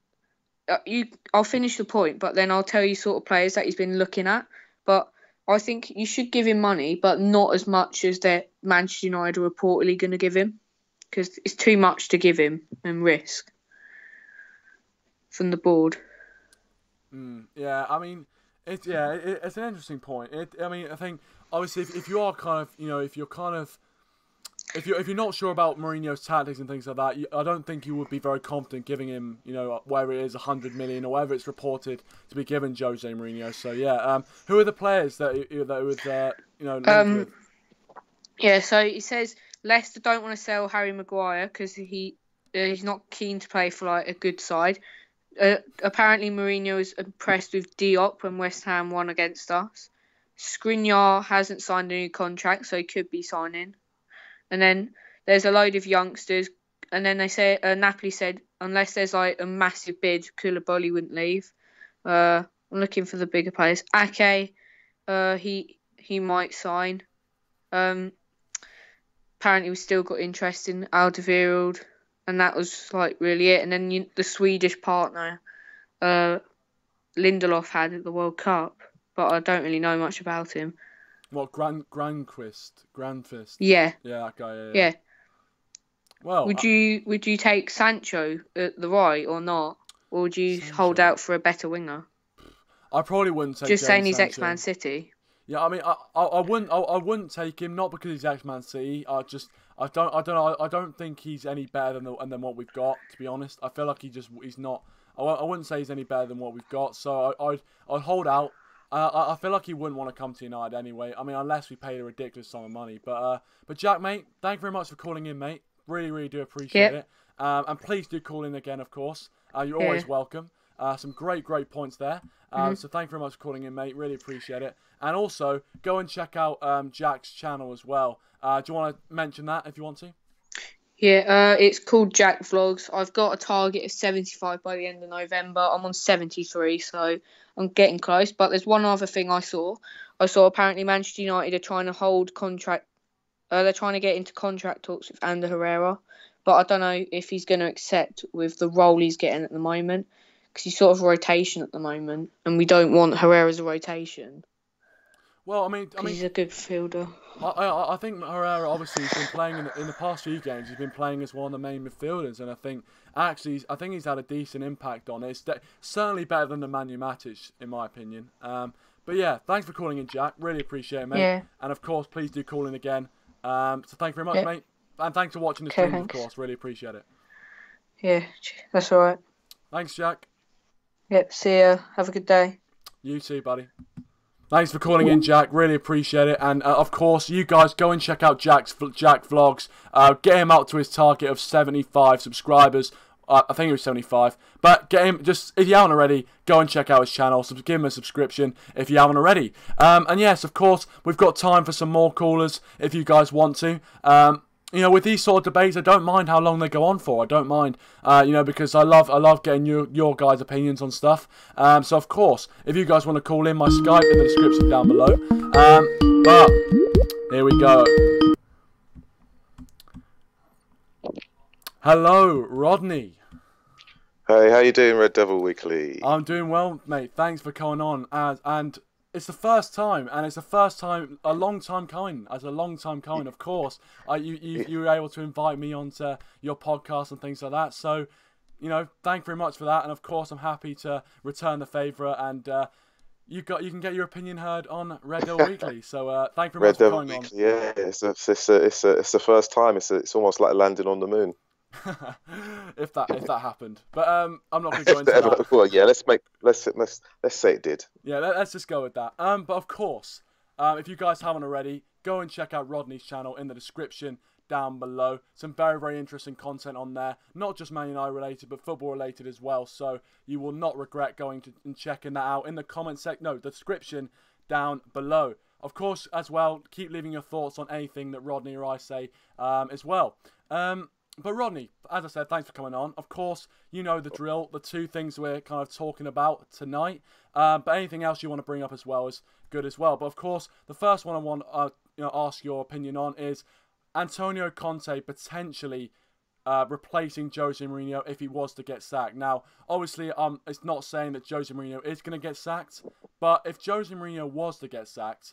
I'll finish the point, but then I'll tell you sort of players that he's been looking at. But I think you should give him money, but not as much as that Manchester United are reportedly going to give him, because it's too much to give him and risk from the board. Yeah, I mean, It's an interesting point. I mean, I think obviously if you are kind of, if you're not sure about Mourinho's tactics and things like that, I don't think you would be very confident giving him, where it is 100 million or whatever it's reported to be given Jose Mourinho. So yeah, who are the players that would linked with? Yeah, so he says Leicester don't want to sell Harry Maguire because he's not keen to play for like a good side. Apparently Mourinho is impressed with Diop when West Ham won against us. Skriniar hasn't signed a new contract, so he could be signing. And then there's a load of youngsters. And then they say Napoli said unless there's like a massive bid, Koulibaly wouldn't leave. I'm looking for the bigger players. Ake, he might sign. Apparently we've still got interest in Alderweireld, and that was like really it. And then the Swedish partner, Lindelof had at the World Cup, but I don't really know much about him. What, Grandfist? Yeah. Yeah, that guy. Yeah. Well, would you take Sancho at the right or not, or would you hold out for a better winger? I probably wouldn't take. Just saying he's Sancho. ex-Man City. Yeah, I mean, I wouldn't take him, not because he's ex-Man City. I don't know. I don't think he's any better than what we've got. To be honest, I feel like he's not. I wouldn't say he's any better than what we've got. So I'd hold out. I feel like he wouldn't want to come to United anyway. I mean, unless we paid a ridiculous sum of money. But Jack, mate, thank you very much for calling in, mate. Really, really do appreciate it. And please do call in again, of course. You're always welcome. Some great points there. So thank you very much for calling in, mate. Really appreciate it. And also, go and check out Jack's channel as well. Do you want to mention that if you want to? Yeah, it's called Jack Vlogs. I've got a target of 75 by the end of November. I'm on 73, so I'm getting close. But there's one other thing I saw. Apparently Manchester United are trying to hold contract. They're trying to get into contract talks with Ander Herrera. But I don't know if he's going to accept with the role he's getting at the moment. Because he's sort of a rotation at the moment. And we don't want Herrera as a rotation. Well, I mean, he's a good fielder. I think Herrera obviously has been playing in the past few games. He's been playing as one of the main midfielders, and I think he's had a decent impact on it. It's certainly better than the ManUnitedMax, in my opinion. But yeah, thanks for calling in, Jack. Really appreciate it, mate. Yeah. And of course, please do call in again. So thank you very much, mate. And thanks for watching the stream, of course. Really appreciate it. Yeah, that's all right. Thanks, Jack. Yep. See ya. Have a good day. You too, buddy. Thanks for calling in, Jack. Really appreciate it. And, of course, you guys go and check out Jack Vlogs. Get him out to his target of 75 subscribers. I think it was 75. But get him, just if you haven't already, go and check out his channel. Give him a subscription if you haven't already. And, yes, of course, we've got time for some more callers if you guys want to. With these sort of debates, I don't mind how long they go on for. I don't mind, because I love getting your guys' opinions on stuff. So, of course, if you guys want to call in, my Skype in the description down below. But here we go. Hello, Rodney. Hey, how you doing, Red Devil Weekly? I'm doing well, mate. Thanks for coming on. And it's the first time, a long time coming. Of course, you were able to invite me onto your podcast and things like that. So, thank you very much for that. And of course, I'm happy to return the favour. And you can get your opinion heard on Red Devil Weekly. So, thank you very much for coming on. Yeah, it's the first time. It's almost like landing on the moon. if that happened, but I'm not going to go into that. Well, yeah, let's say it did. Yeah, let's just go with that. But of course, if you guys haven't already, go and check out Rodney's channel in the description down below. Some very, very interesting content on there, not just Man United related, but football related as well. So you will not regret going to and checking that out in the comment section. No, the description down below. Of course, as well, keep leaving your thoughts on anything that Rodney or I say as well. But Rodney, as I said, thanks for coming on. Of course, you know the drill, the two things we're kind of talking about tonight. But anything else you want to bring up as well is good as well. But of course, the first one I want to ask your opinion on is Antonio Conte potentially replacing Jose Mourinho if he was to get sacked. Now, obviously, it's not saying that Jose Mourinho is going to get sacked. But if Jose Mourinho was to get sacked,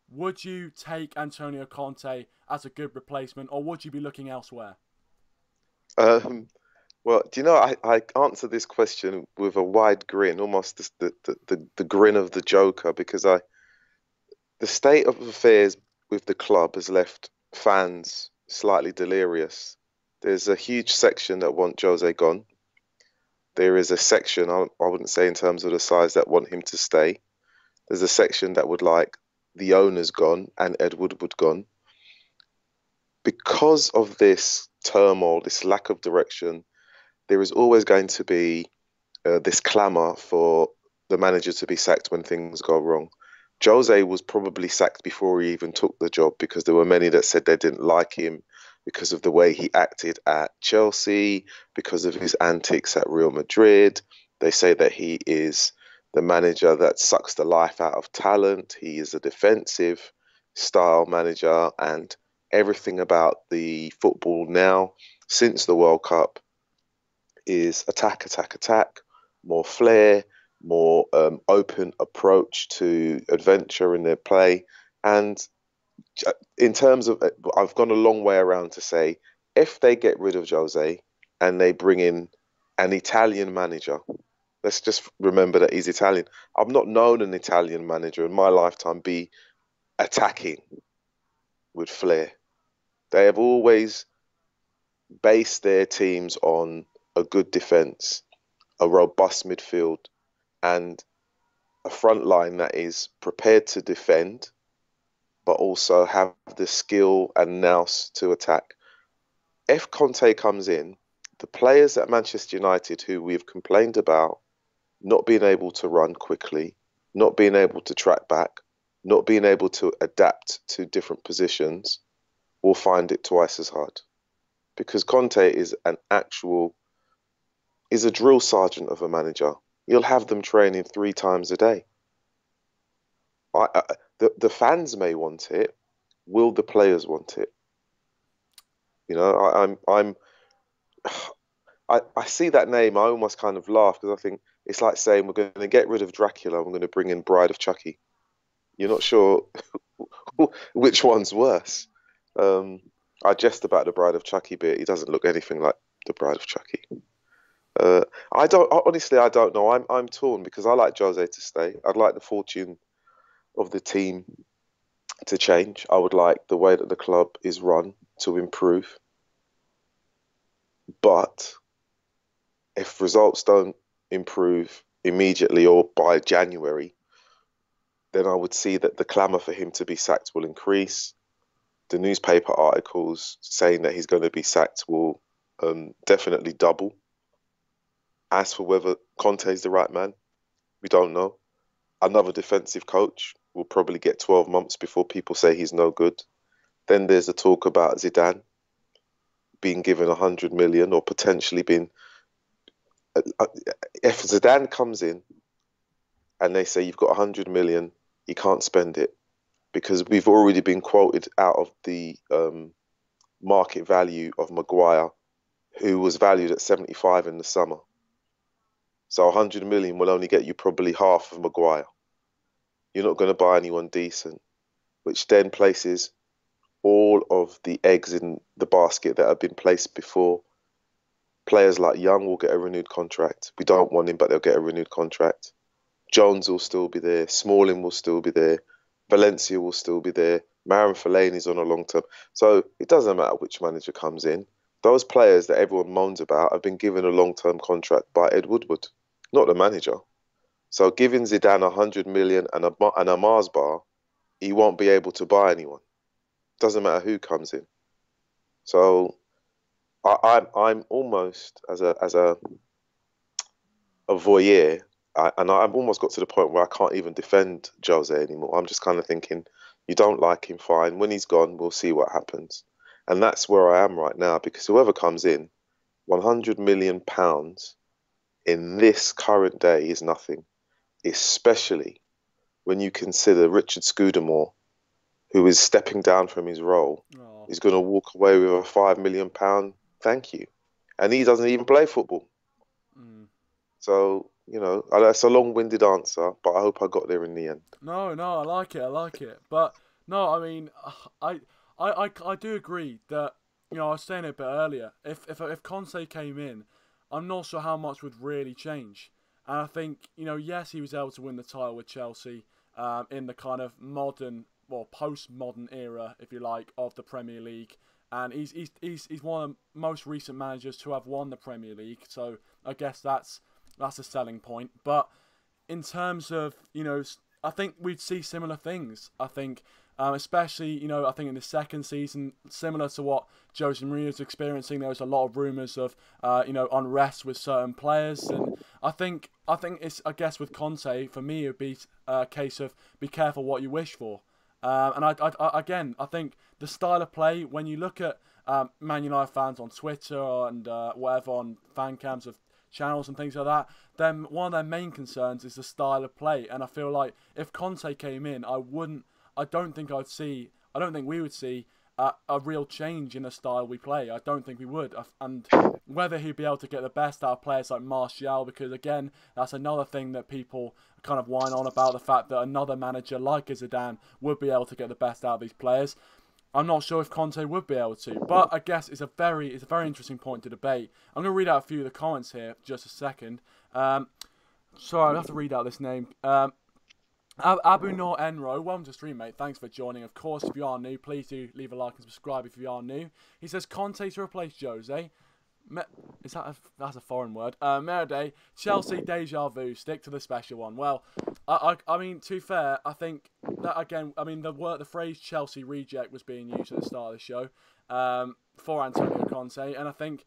would you take Antonio Conte as a good replacement, or would you be looking elsewhere? Well, do you know, I answer this question with a wide grin, almost the grin of the Joker, because the state of affairs with the club has left fans slightly delirious. There's a huge section that want Jose gone. There is a section, I wouldn't say in terms of the size, that want him to stay. There's a section that would like the owners gone and Ed Woodward gone. Because of this turmoil, this lack of direction, there is always going to be this clamour for the manager to be sacked when things go wrong. Jose was probably sacked before he even took the job, because there were many that said they didn't like him because of the way he acted at Chelsea, because of his antics at Real Madrid. They say that he is the manager that sucks the life out of talent. He is a defensive style manager, and everything about the football now since the World Cup is attack, attack, attack, more flair, more open approach to adventure in their play. And in terms of, I've gone a long way around to say, if they get rid of Jose and they bring in an Italian manager, let's just remember that he's Italian. I've not known an Italian manager in my lifetime be attacking with flair. They have always based their teams on a good defence, a robust midfield, and a front line that is prepared to defend, but also have the skill and nous to attack. If Conte comes in, the players at Manchester United who we've complained about not being able to run quickly, not being able to track back, not being able to adapt to different positions, will find it twice as hard. Because Conte is is a drill sergeant of a manager. You'll have them training 3 times a day. The fans may want it. Will the players want it? You know, I see that name. I almost kind of laugh, because I think it's like saying we're going to get rid of Dracula and we're going to bring in Bride of Chucky. You're not sure which one's worse. I jest about the Bride of Chucky bit. He doesn't look anything like the Bride of Chucky. I don't know. I'm torn, because I like Jose to stay. I'd like the fortune of the team to change. I would like the way that the club is run to improve. But if results don't improve immediately or by January, then I would see that the clamour for him to be sacked will increase. The newspaper articles saying that he's going to be sacked will definitely double. As for whether Conte is the right man, we don't know. Another defensive coach will probably get 12 months before people say he's no good. Then there's the talk about Zidane being given 100 million, or potentially being... If Zidane comes in and they say you've got 100 million, you can't spend it, because we've already been quoted out of the market value of Maguire, who was valued at 75 in the summer. So 100 million will only get you probably half of Maguire. You're not going to buy anyone decent, which then places all of the eggs in the basket that have been placed before. Players like Young will get a renewed contract. We don't want him, but they'll get a renewed contract. Jones will still be there. Smalling will still be there. Valencia will still be there. Marouane Fellaini's on a long term. So it doesn't matter which manager comes in. Those players that everyone moans about have been given a long-term contract by Ed Woodward, not the manager. So giving Zidane 100 million and a Mars bar, he won't be able to buy anyone. Doesn't matter who comes in. So I'm almost as a voyeur, and I've almost got to the point where I can't even defend Jose anymore. I'm just kind of thinking, you don't like him, fine. When he's gone, we'll see what happens. And that's where I am right now, because whoever comes in, £100 million in this current day is nothing, especially when you consider Richard Scudamore, who is stepping down from his role, is going to walk away with a £5 million thank you. And he doesn't even play football. So, you know, that's a long-winded answer, but I hope I got there in the end. No, I like it. But, no, I mean, I do agree that, you know, I was saying it a bit earlier, if Conte came in, I'm not sure how much would really change. And I think, yes, he was able to win the title with Chelsea in the kind of modern, well, post-modern era, if you like, of the Premier League. And he's one of the most recent managers to have won the Premier League. So I guess that's a selling point. But in terms of, I think we'd see similar things. I think, especially, I think in the second season, similar to what Jose Mourinho's experiencing, there was a lot of rumours of, unrest with certain players. And I think it's, I guess with Conte, for me, it would be a case of be careful what you wish for. And I think the style of play, when you look at Man United fans on Twitter and whatever, on fan cams of channels and things like that, then one of their main concerns is the style of play. And I feel like if Conte came in, I don't think we would see a real change in the style we play. I don't think we would. And whether he'd be able to get the best out of players like Martial, because again, that's another thing that people kind of whine on about, the fact that another manager like Zidane would be able to get the best out of these players. I'm not sure if Conte would be able to, but I guess it's a very interesting point to debate. I'm going to read out a few of the comments here, just a second. Sorry, I have to read out this name. Abu Noor Enro, welcome to stream, mate. Thanks for joining. Of course, if you are new, please do leave a like and subscribe if you are new. He says Conte to replace Jose. That's a foreign word. Meride, Chelsea deja vu. Stick to the special one. Well, I mean, to be fair, I think that again. I mean, the phrase Chelsea reject was being used at the start of the show for Antonio Conte, and I think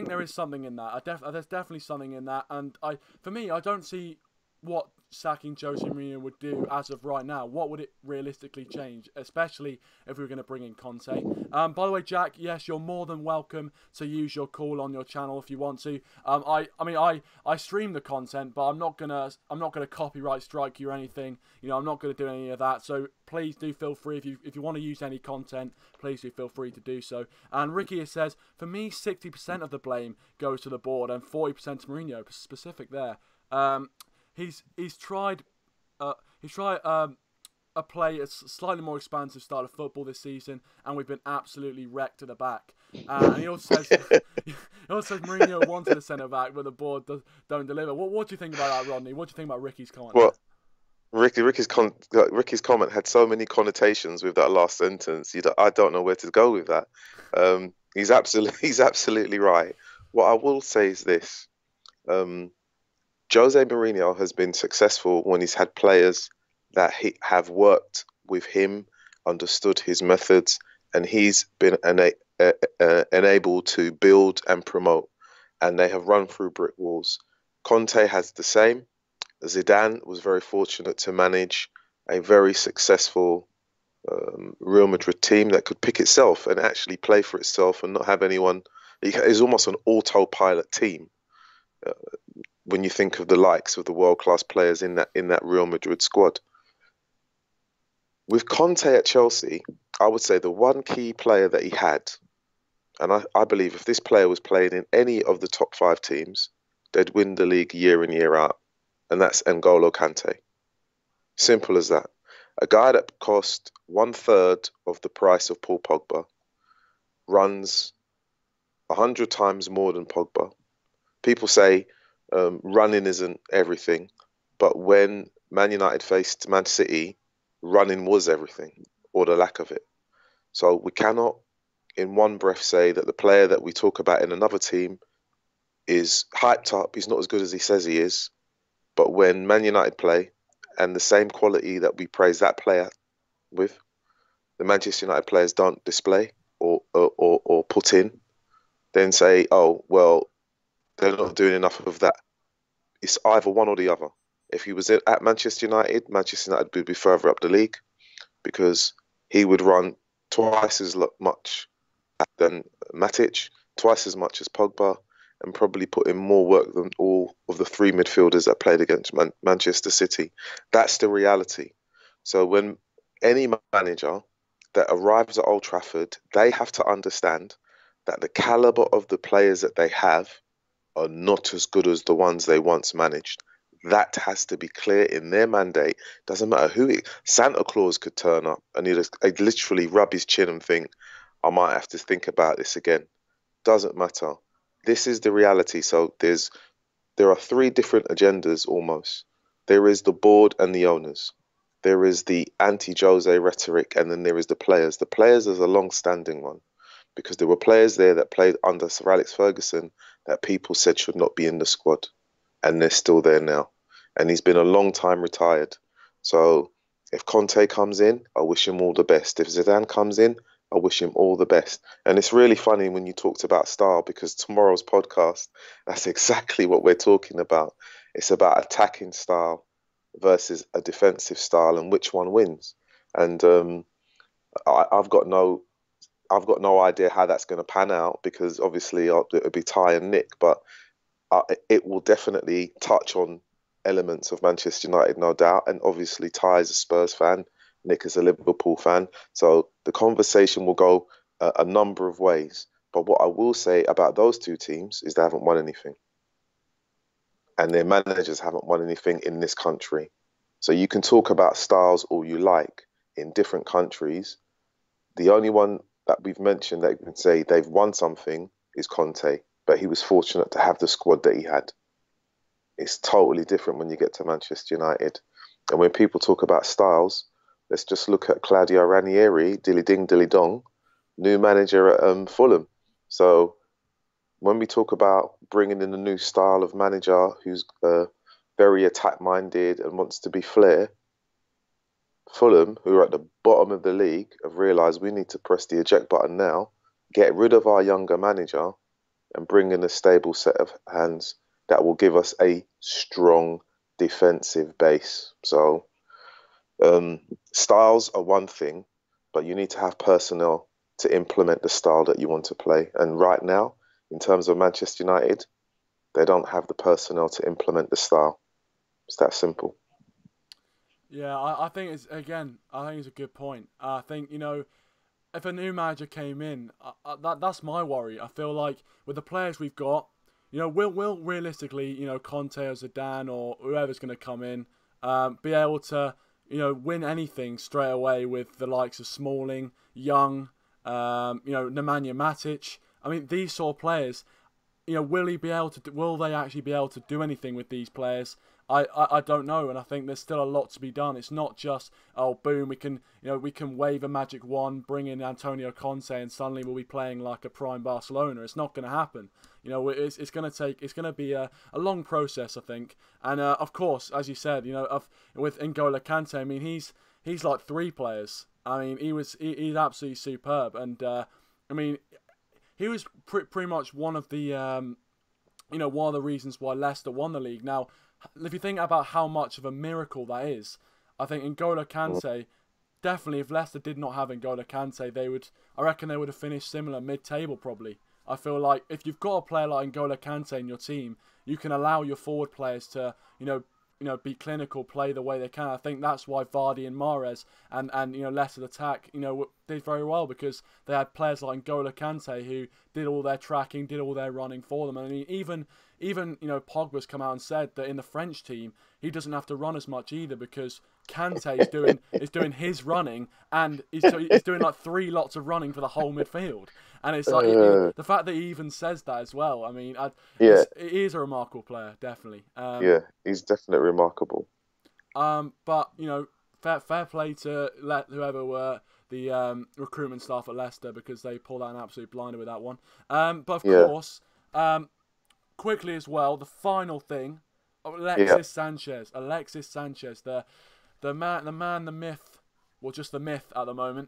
there is something in that. There's definitely something in that, and for me, I don't see what sacking Jose Mourinho would do as of right now. What would it realistically change, especially if we were going to bring in Conte? By the way, Jack, yes, you're more than welcome to use your call on your channel if you want to. I stream the content, but I'm not gonna copyright strike you or anything. I'm not gonna do any of that. So please do feel free if you want to use any content, please do feel free to do so. And Ricky says, for me, 60% of the blame goes to the board and 40% to Mourinho. Specific there. He's tried a slightly more expansive style of football this season, and we've been absolutely wrecked at the back. And he also says Mourinho wanted a centre back, but the board don't deliver. What do you think about that, Rodney? What do you think about Ricky's comment? Well, Ricky's comment had so many connotations with that last sentence. I don't know where to go with that. He's absolutely right. What I will say is this. Jose Mourinho has been successful when he's had players that have worked with him, understood his methods, and he's been enabled to build and promote, and they have run through brick walls. Conte has the same. Zidane was very fortunate to manage a very successful Real Madrid team that could pick itself and actually play for itself and not have anyone. It's almost an autopilot team. When you think of the likes of the world-class players in that Real Madrid squad. With Conte at Chelsea, I would say the one key player that he had, and I believe if this player was playing in any of the top 5 teams, they'd win the league year in, year out, and that's N'Golo Kante. Simple as that. A guy that cost 1/3 of the price of Paul Pogba, runs 100 times more than Pogba. People say running isn't everything, but when Man United faced Man City, running was everything, or the lack of it. So we cannot in one breath say that the player that we talk about in another team is hyped up, he's not as good as he says he is, but when Man United play and the same quality that we praise that player with, the Manchester United players don't display or put in, then say, oh, well, they're not doing enough of that. It's either one or the other. If he was at Manchester United would be further up the league because he would run twice as much than Matic, twice as much as Pogba, and probably put in more work than all of the 3 midfielders that played against Manchester City. That's the reality. So when any manager that arrives at Old Trafford, they have to understand that the calibre of the players that they have are not as good as the ones they once managed. That has to be clear in their mandate. Doesn't matter who Santa Claus could turn up and he'd literally rub his chin and think, I might have to think about this again. Doesn't matter. this is the reality. So there are three different agendas almost. There is the board and the owners. There is the anti-Jose rhetoric, and then there is the players. The players is a long-standing one because there were players there that played under Sir Alex Ferguson that people said should not be in the squad, and they're still there now. And he's been a long time retired. So if Conte comes in, I wish him all the best. If Zidane comes in, I wish him all the best. And it's really funny when you talked about style, because tomorrow's podcast, that's exactly what we're talking about. It's about attacking style versus a defensive style and which one wins. And I've got no idea how that's going to pan out, because obviously it'll be Ty and Nick, but it will definitely touch on elements of Manchester United, no doubt. And obviously Ty is a Spurs fan, Nick is a Liverpool fan. So the conversation will go a number of ways. But what I will say about those two teams is they haven't won anything. And their managers haven't won anything in this country. So you can talk about styles all you like in different countries. The only one that we've mentioned that you can say they've won something is Conte. But he was fortunate to have the squad that he had. It's totally different when you get to Manchester United. And when people talk about styles, let's just look at Claudio Ranieri, dilly ding, dilly dong, new manager at Fulham. So when we talk about bringing in a new style of manager who's very attack-minded and wants to be flair, Fulham, who are at the bottom of the league, have realised we need to press the eject button now, get rid of our younger manager and bring in a stable set of hands that will give us a strong defensive base. So styles are one thing, but you need to have personnel to implement the style that you want to play. And right now, in terms of Manchester United, they don't have the personnel to implement the style. It's that simple. Yeah, I think it's a good point. I think, if a new manager came in, that's my worry. I feel like with the players we've got, will realistically, Conte or Zidane or whoever's going to come in, be able to, win anything straight away with the likes of Smalling, Young, Nemanja Matic. I mean, these sort of players, will they actually be able to do anything with these players? I don't know, and I think there's still a lot to be done. It's not just, oh, boom, we can wave a magic wand, bring in Antonio Conte, and suddenly we'll be playing like a prime Barcelona. It's not going to happen. It's going to be a long process, I think. And of course, as you said, with N'Golo Kante, I mean, he's like three players. I mean, he's absolutely superb, and I mean, he was pretty much one of the one of the reasons why Leicester won the league. Now, if you think about how much of a miracle that is, I think N'Golo Kante, definitely, if Leicester did not have N'Golo Kante, I reckon they would have finished similar, mid-table probably. I feel like if you've got a player like N'Golo Kante in your team, you can allow your forward players to, be clinical, play the way they can. I think that's why Vardy and Mahrez and Leicester's attack, did very well, because they had players like N'Golo Kante who did all their tracking, did all their running for them. I mean, even Pogba's come out and said that in the French team he doesn't have to run as much either, because Kante is doing his running, and he's doing like 3 lots of running for the whole midfield. And it's like the fact that he even says that as well. I mean, he is a remarkable player, definitely. He's definitely remarkable. But fair play to whoever were the recruitment staff at Leicester, because they pulled out an absolute blinder with that one. But of course, quickly as well, the final thing, Alexis Sanchez, the man, the myth, well, just the myth at the moment.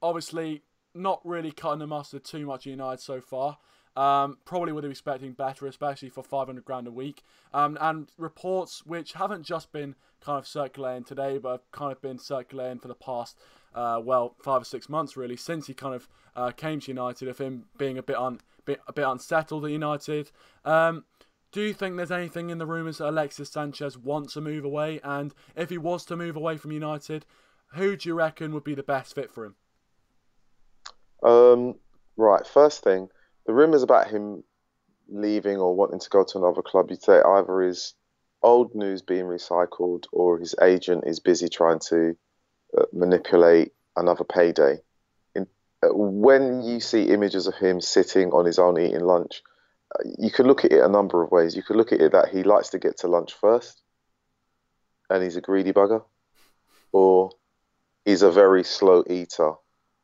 Obviously, not really cutting the mustard too much United so far. Probably would have been expecting better, especially for $500,000 a week. And reports which haven't just been kind of circulating today, but have kind of been circulating for the past 5 or 6 months really, since he kind of came to United, of him being a bit unsettled at United. Do you think there's anything in the rumours that Alexis Sanchez wants to move away? And if he was to move away from United, who do you reckon would be the best fit for him? Right, first thing, the rumours about him leaving or wanting to go to another club, you'd say either is old news being recycled, or his agent is busy trying to manipulate another payday. when you see images of him sitting on his own eating lunch, you could look at it a number of ways. You could look at it that he likes to get to lunch first, and he's a greedy bugger, or he's a very slow eater,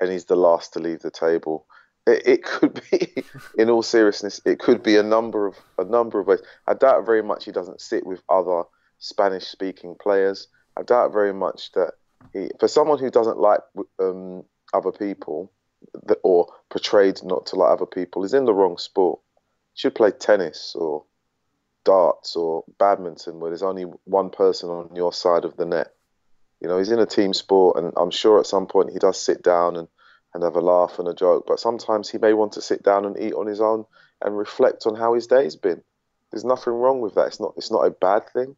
and he's the last to leave the table. It could be, in all seriousness, it could be a number of ways. I doubt very much he doesn't sit with other Spanish-speaking players. I doubt very much that for someone who doesn't like other people, or portrayed not to like other people, is in the wrong sport. He should play tennis or darts or badminton, where there's only one person on your side of the net. You know, he's in a team sport, and I'm sure at some point he does sit down and have a laugh and a joke, but sometimes he may want to sit down and eat on his own and reflect on how his day's been. There's nothing wrong with that. It's not a bad thing,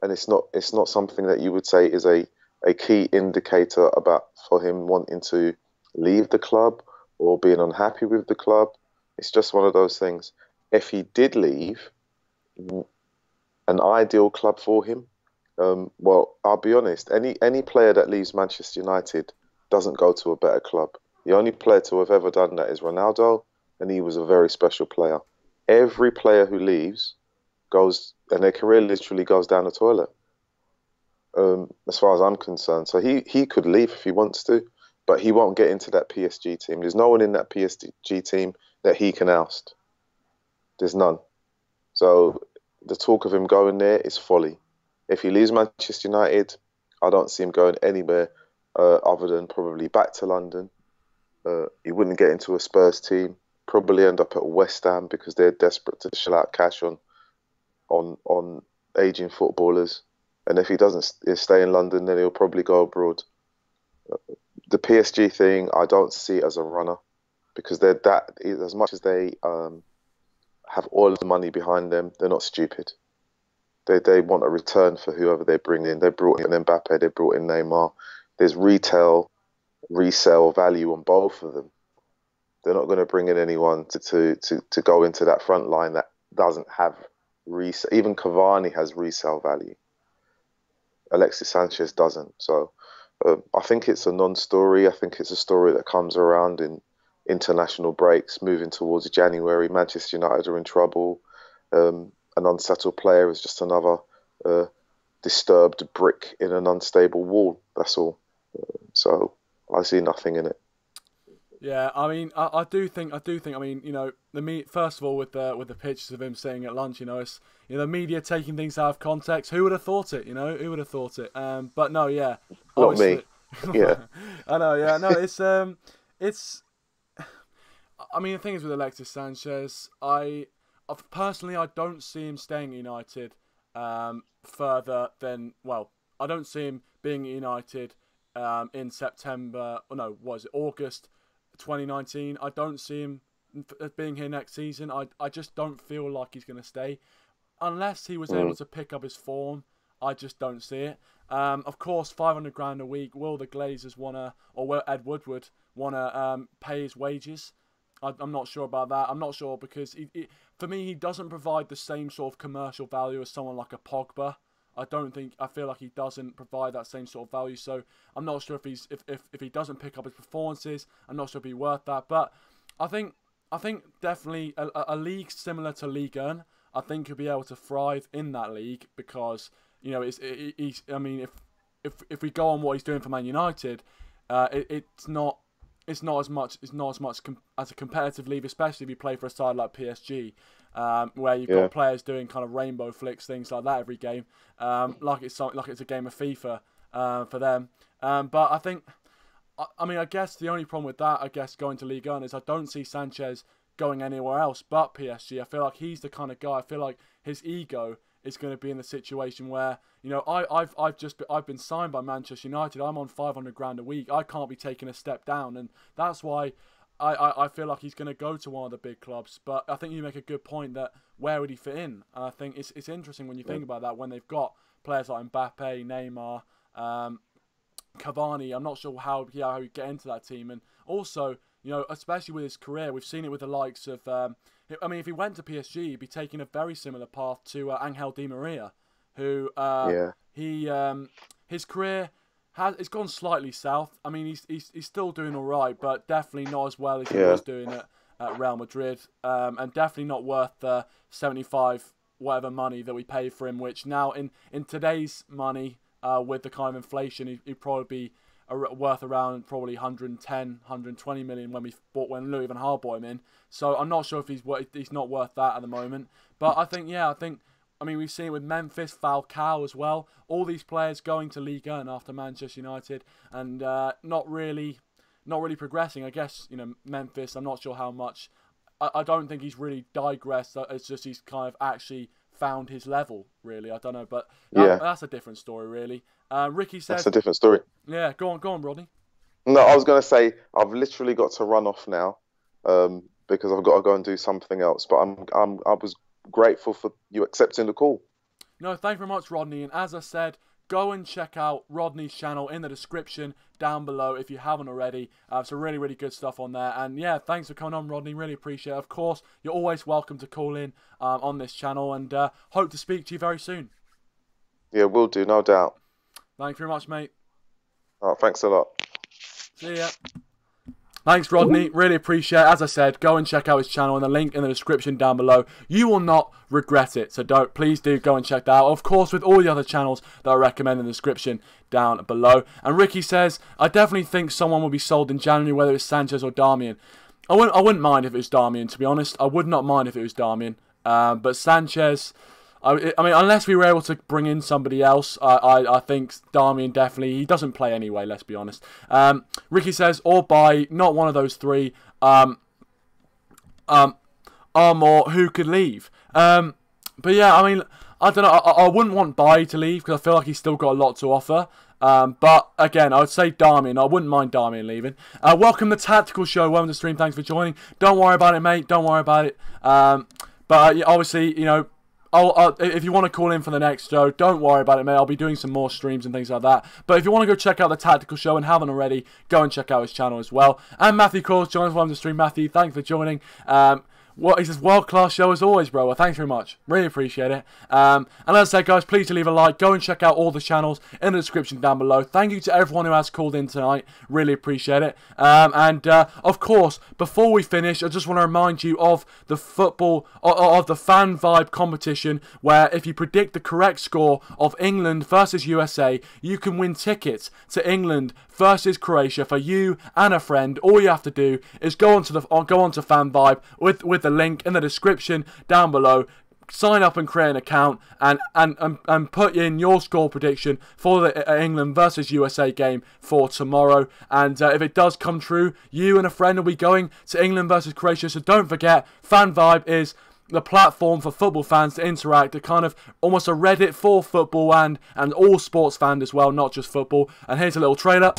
and it's not something that you would say is a key indicator for him wanting to leave the club or being unhappy with the club. It's just one of those things. If he did leave, an ideal club for him, well, I'll be honest, any player that leaves Manchester United doesn't go to a better club. The only player to have ever done that is Ronaldo, and he was a very special player. Every player who leaves goes, and their career literally goes down the toilet, as far as I'm concerned. So he could leave if he wants to, but he won't get into that PSG team. There's no one in that PSG team that he can oust. There's none. So the talk of him going there is folly. If he leaves Manchester United, I don't see him going anywhere other than probably back to London. He wouldn't get into a Spurs team. Probably end up at West Ham because they're desperate to shell out cash on aging footballers. And if he doesn't stay in London, then he'll probably go abroad. The PSG thing, I don't see as a runner, because they're that, as much as they have all of the money behind them, they're not stupid. They want a return for whoever they bring in. They brought in Mbappe, they brought in Neymar. There's resale value on both of them. They're not going to bring in anyone to go into that front line that doesn't have resale. Even Cavani has resale value. Alexis Sanchez doesn't. So I think it's a non-story. I think it's a story that comes around in international breaks, moving towards January. Manchester United are in trouble. An unsettled player is just another disturbed brick in an unstable wall. That's all. So I see nothing in it. Yeah, I mean, I do think. I mean, you know, first of all, with the pictures of him sitting at lunch, you know, it's, you know, the media taking things out of context. Who would have thought it? You know, who would have thought it? But no, yeah, not me. Yeah, I know. Yeah, no, it's. I mean, the thing is with Alexis Sanchez, personally, I don't see him staying at United further than, well, I don't see him being at United in September, or no, what is it, August 2019. I don't see him being here next season. I just don't feel like he's going to stay. Unless he was able to pick up his form, I just don't see it. Of course, 500 grand a week, will the Glazers want to, or will Ed Woodward want to pay his wages? I'm not sure about that. I'm not sure because for me, he doesn't provide the same sort of commercial value as someone like a Pogba. I feel like he doesn't provide that same sort of value. So I'm not sure if he doesn't pick up his performances, I'm not sure if he'd be worth that. But I think definitely a league similar to Ligue 1, I think he'll be able to thrive in that league because, you know, I mean, if we go on what he's doing for Man United, it's not as much as a competitive league, especially if you play for a side like PSG, where you've got players doing kind of rainbow flicks, things like that every game, like it's a game of FIFA for them. But I think, I guess the only problem with that, going to Ligue 1 is I don't see Sanchez going anywhere else but PSG. I feel like he's the kind of guy. I feel like his ego is going to be in the situation where, you know, I've been signed by Manchester United. I'm on 500 grand a week. I can't be taking a step down, and that's why I feel like he's going to go to one of the big clubs. But I think you make a good point that where would he fit in? And I think it's interesting when you think about that, when they've got players like Mbappe, Neymar, Cavani. I'm not sure how he'd get into that team. And also, you know, especially with his career, we've seen it with the likes of, I mean, if he went to PSG, he'd be taking a very similar path to Angel Di Maria, who his career it's gone slightly south. I mean, he's still doing all right, but definitely not as well as he was doing at Real Madrid, and definitely not worth the 75 whatever money that we paid for him. Which now in today's money, with the kind of inflation, he'd probably be worth around probably 110, 120 million when Louis van Gaal bought him in. So I'm not sure if he's not worth that at the moment. But I think I mean, we've seen it with Memphis, Falcao as well. All these players going to Liga and after Manchester United, and not really progressing. I guess, you know, Memphis, I'm not sure how much. I don't think he's really digressed. It's just he's kind of actually found his level, really. I don't know, but that's a different story, really. Ricky says... That's a different story. Yeah, go on, Rodney. No, I was going to say, I've literally got to run off now because I've got to go and do something else. But I was grateful for you accepting the call. No, thank you very much, Rodney. And as I said, go and check out Rodney's channel in the description down below if you haven't already. Some really, really good stuff on there. And yeah, thanks for coming on, Rodney. Really appreciate it. Of course, you're always welcome to call in on this channel, and hope to speak to you very soon. Yeah, will do, no doubt. Thank you very much, mate. All right, thanks a lot. See ya. Thanks, Rodney. Really appreciate it. As I said, go and check out his channel and the link in the description down below. You will not regret it. So please do go and check that out. Of course, with all the other channels that I recommend in the description down below. And Ricky says, I definitely think someone will be sold in January, whether it's Sanchez or Darmian. I wouldn't mind if it was Darmian, to be honest. I would not mind if it was Darmian. But Sanchez... I mean, unless we were able to bring in somebody else, I think Darmian definitely. He doesn't play anyway, let's be honest. Ricky says, or buy, not one of those three. Armour, who could leave? But yeah, I mean, I don't know. I wouldn't want Bai to leave because I feel like he's still got a lot to offer. But again, I would say Darmian. I wouldn't mind Darmian leaving. Welcome to Tactical Show. Welcome to the stream. Thanks for joining. Don't worry about it, mate. Don't worry about it. But obviously, you know, if you want to call in for the next show, don't worry about it, mate. I'll be doing some more streams and things like that. But if you want to go check out the Tactical Show and haven't already, go and check out his channel as well. And Matthew Calls joins us on the stream. Matthew, thanks for joining. He says, world-class show as always, bro. Well, thanks very much. Really appreciate it. And as I said, guys, please do leave a like. Go and check out all the channels in the description down below. Thank you to everyone who has called in tonight. Really appreciate it. Of course, before we finish, I just want to remind you of the of the Fan Vibe competition, where if you predict the correct score of England versus USA, you can win tickets to England versus Croatia for you and a friend. All you have to do is go onto Fan Vibe with the link in the description down below. Sign up and create an account and put in your score prediction for the England versus USA game for tomorrow. And if it does come true, you and a friend will be going to England versus Croatia. So don't forget, Fan Vibe is the platform for football fans to interact, a kind of almost a Reddit for football and all sports fans as well, not just football. And here's a little trailer.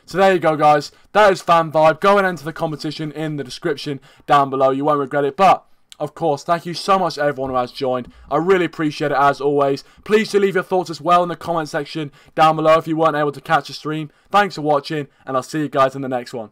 So there you go, guys. That is Fan Vibe. Go and enter the competition in the description down below. You won't regret it. But, of course, thank you so much to everyone who has joined. I really appreciate it, as always. Please do leave your thoughts as well in the comment section down below if you weren't able to catch the stream. Thanks for watching, and I'll see you guys in the next one.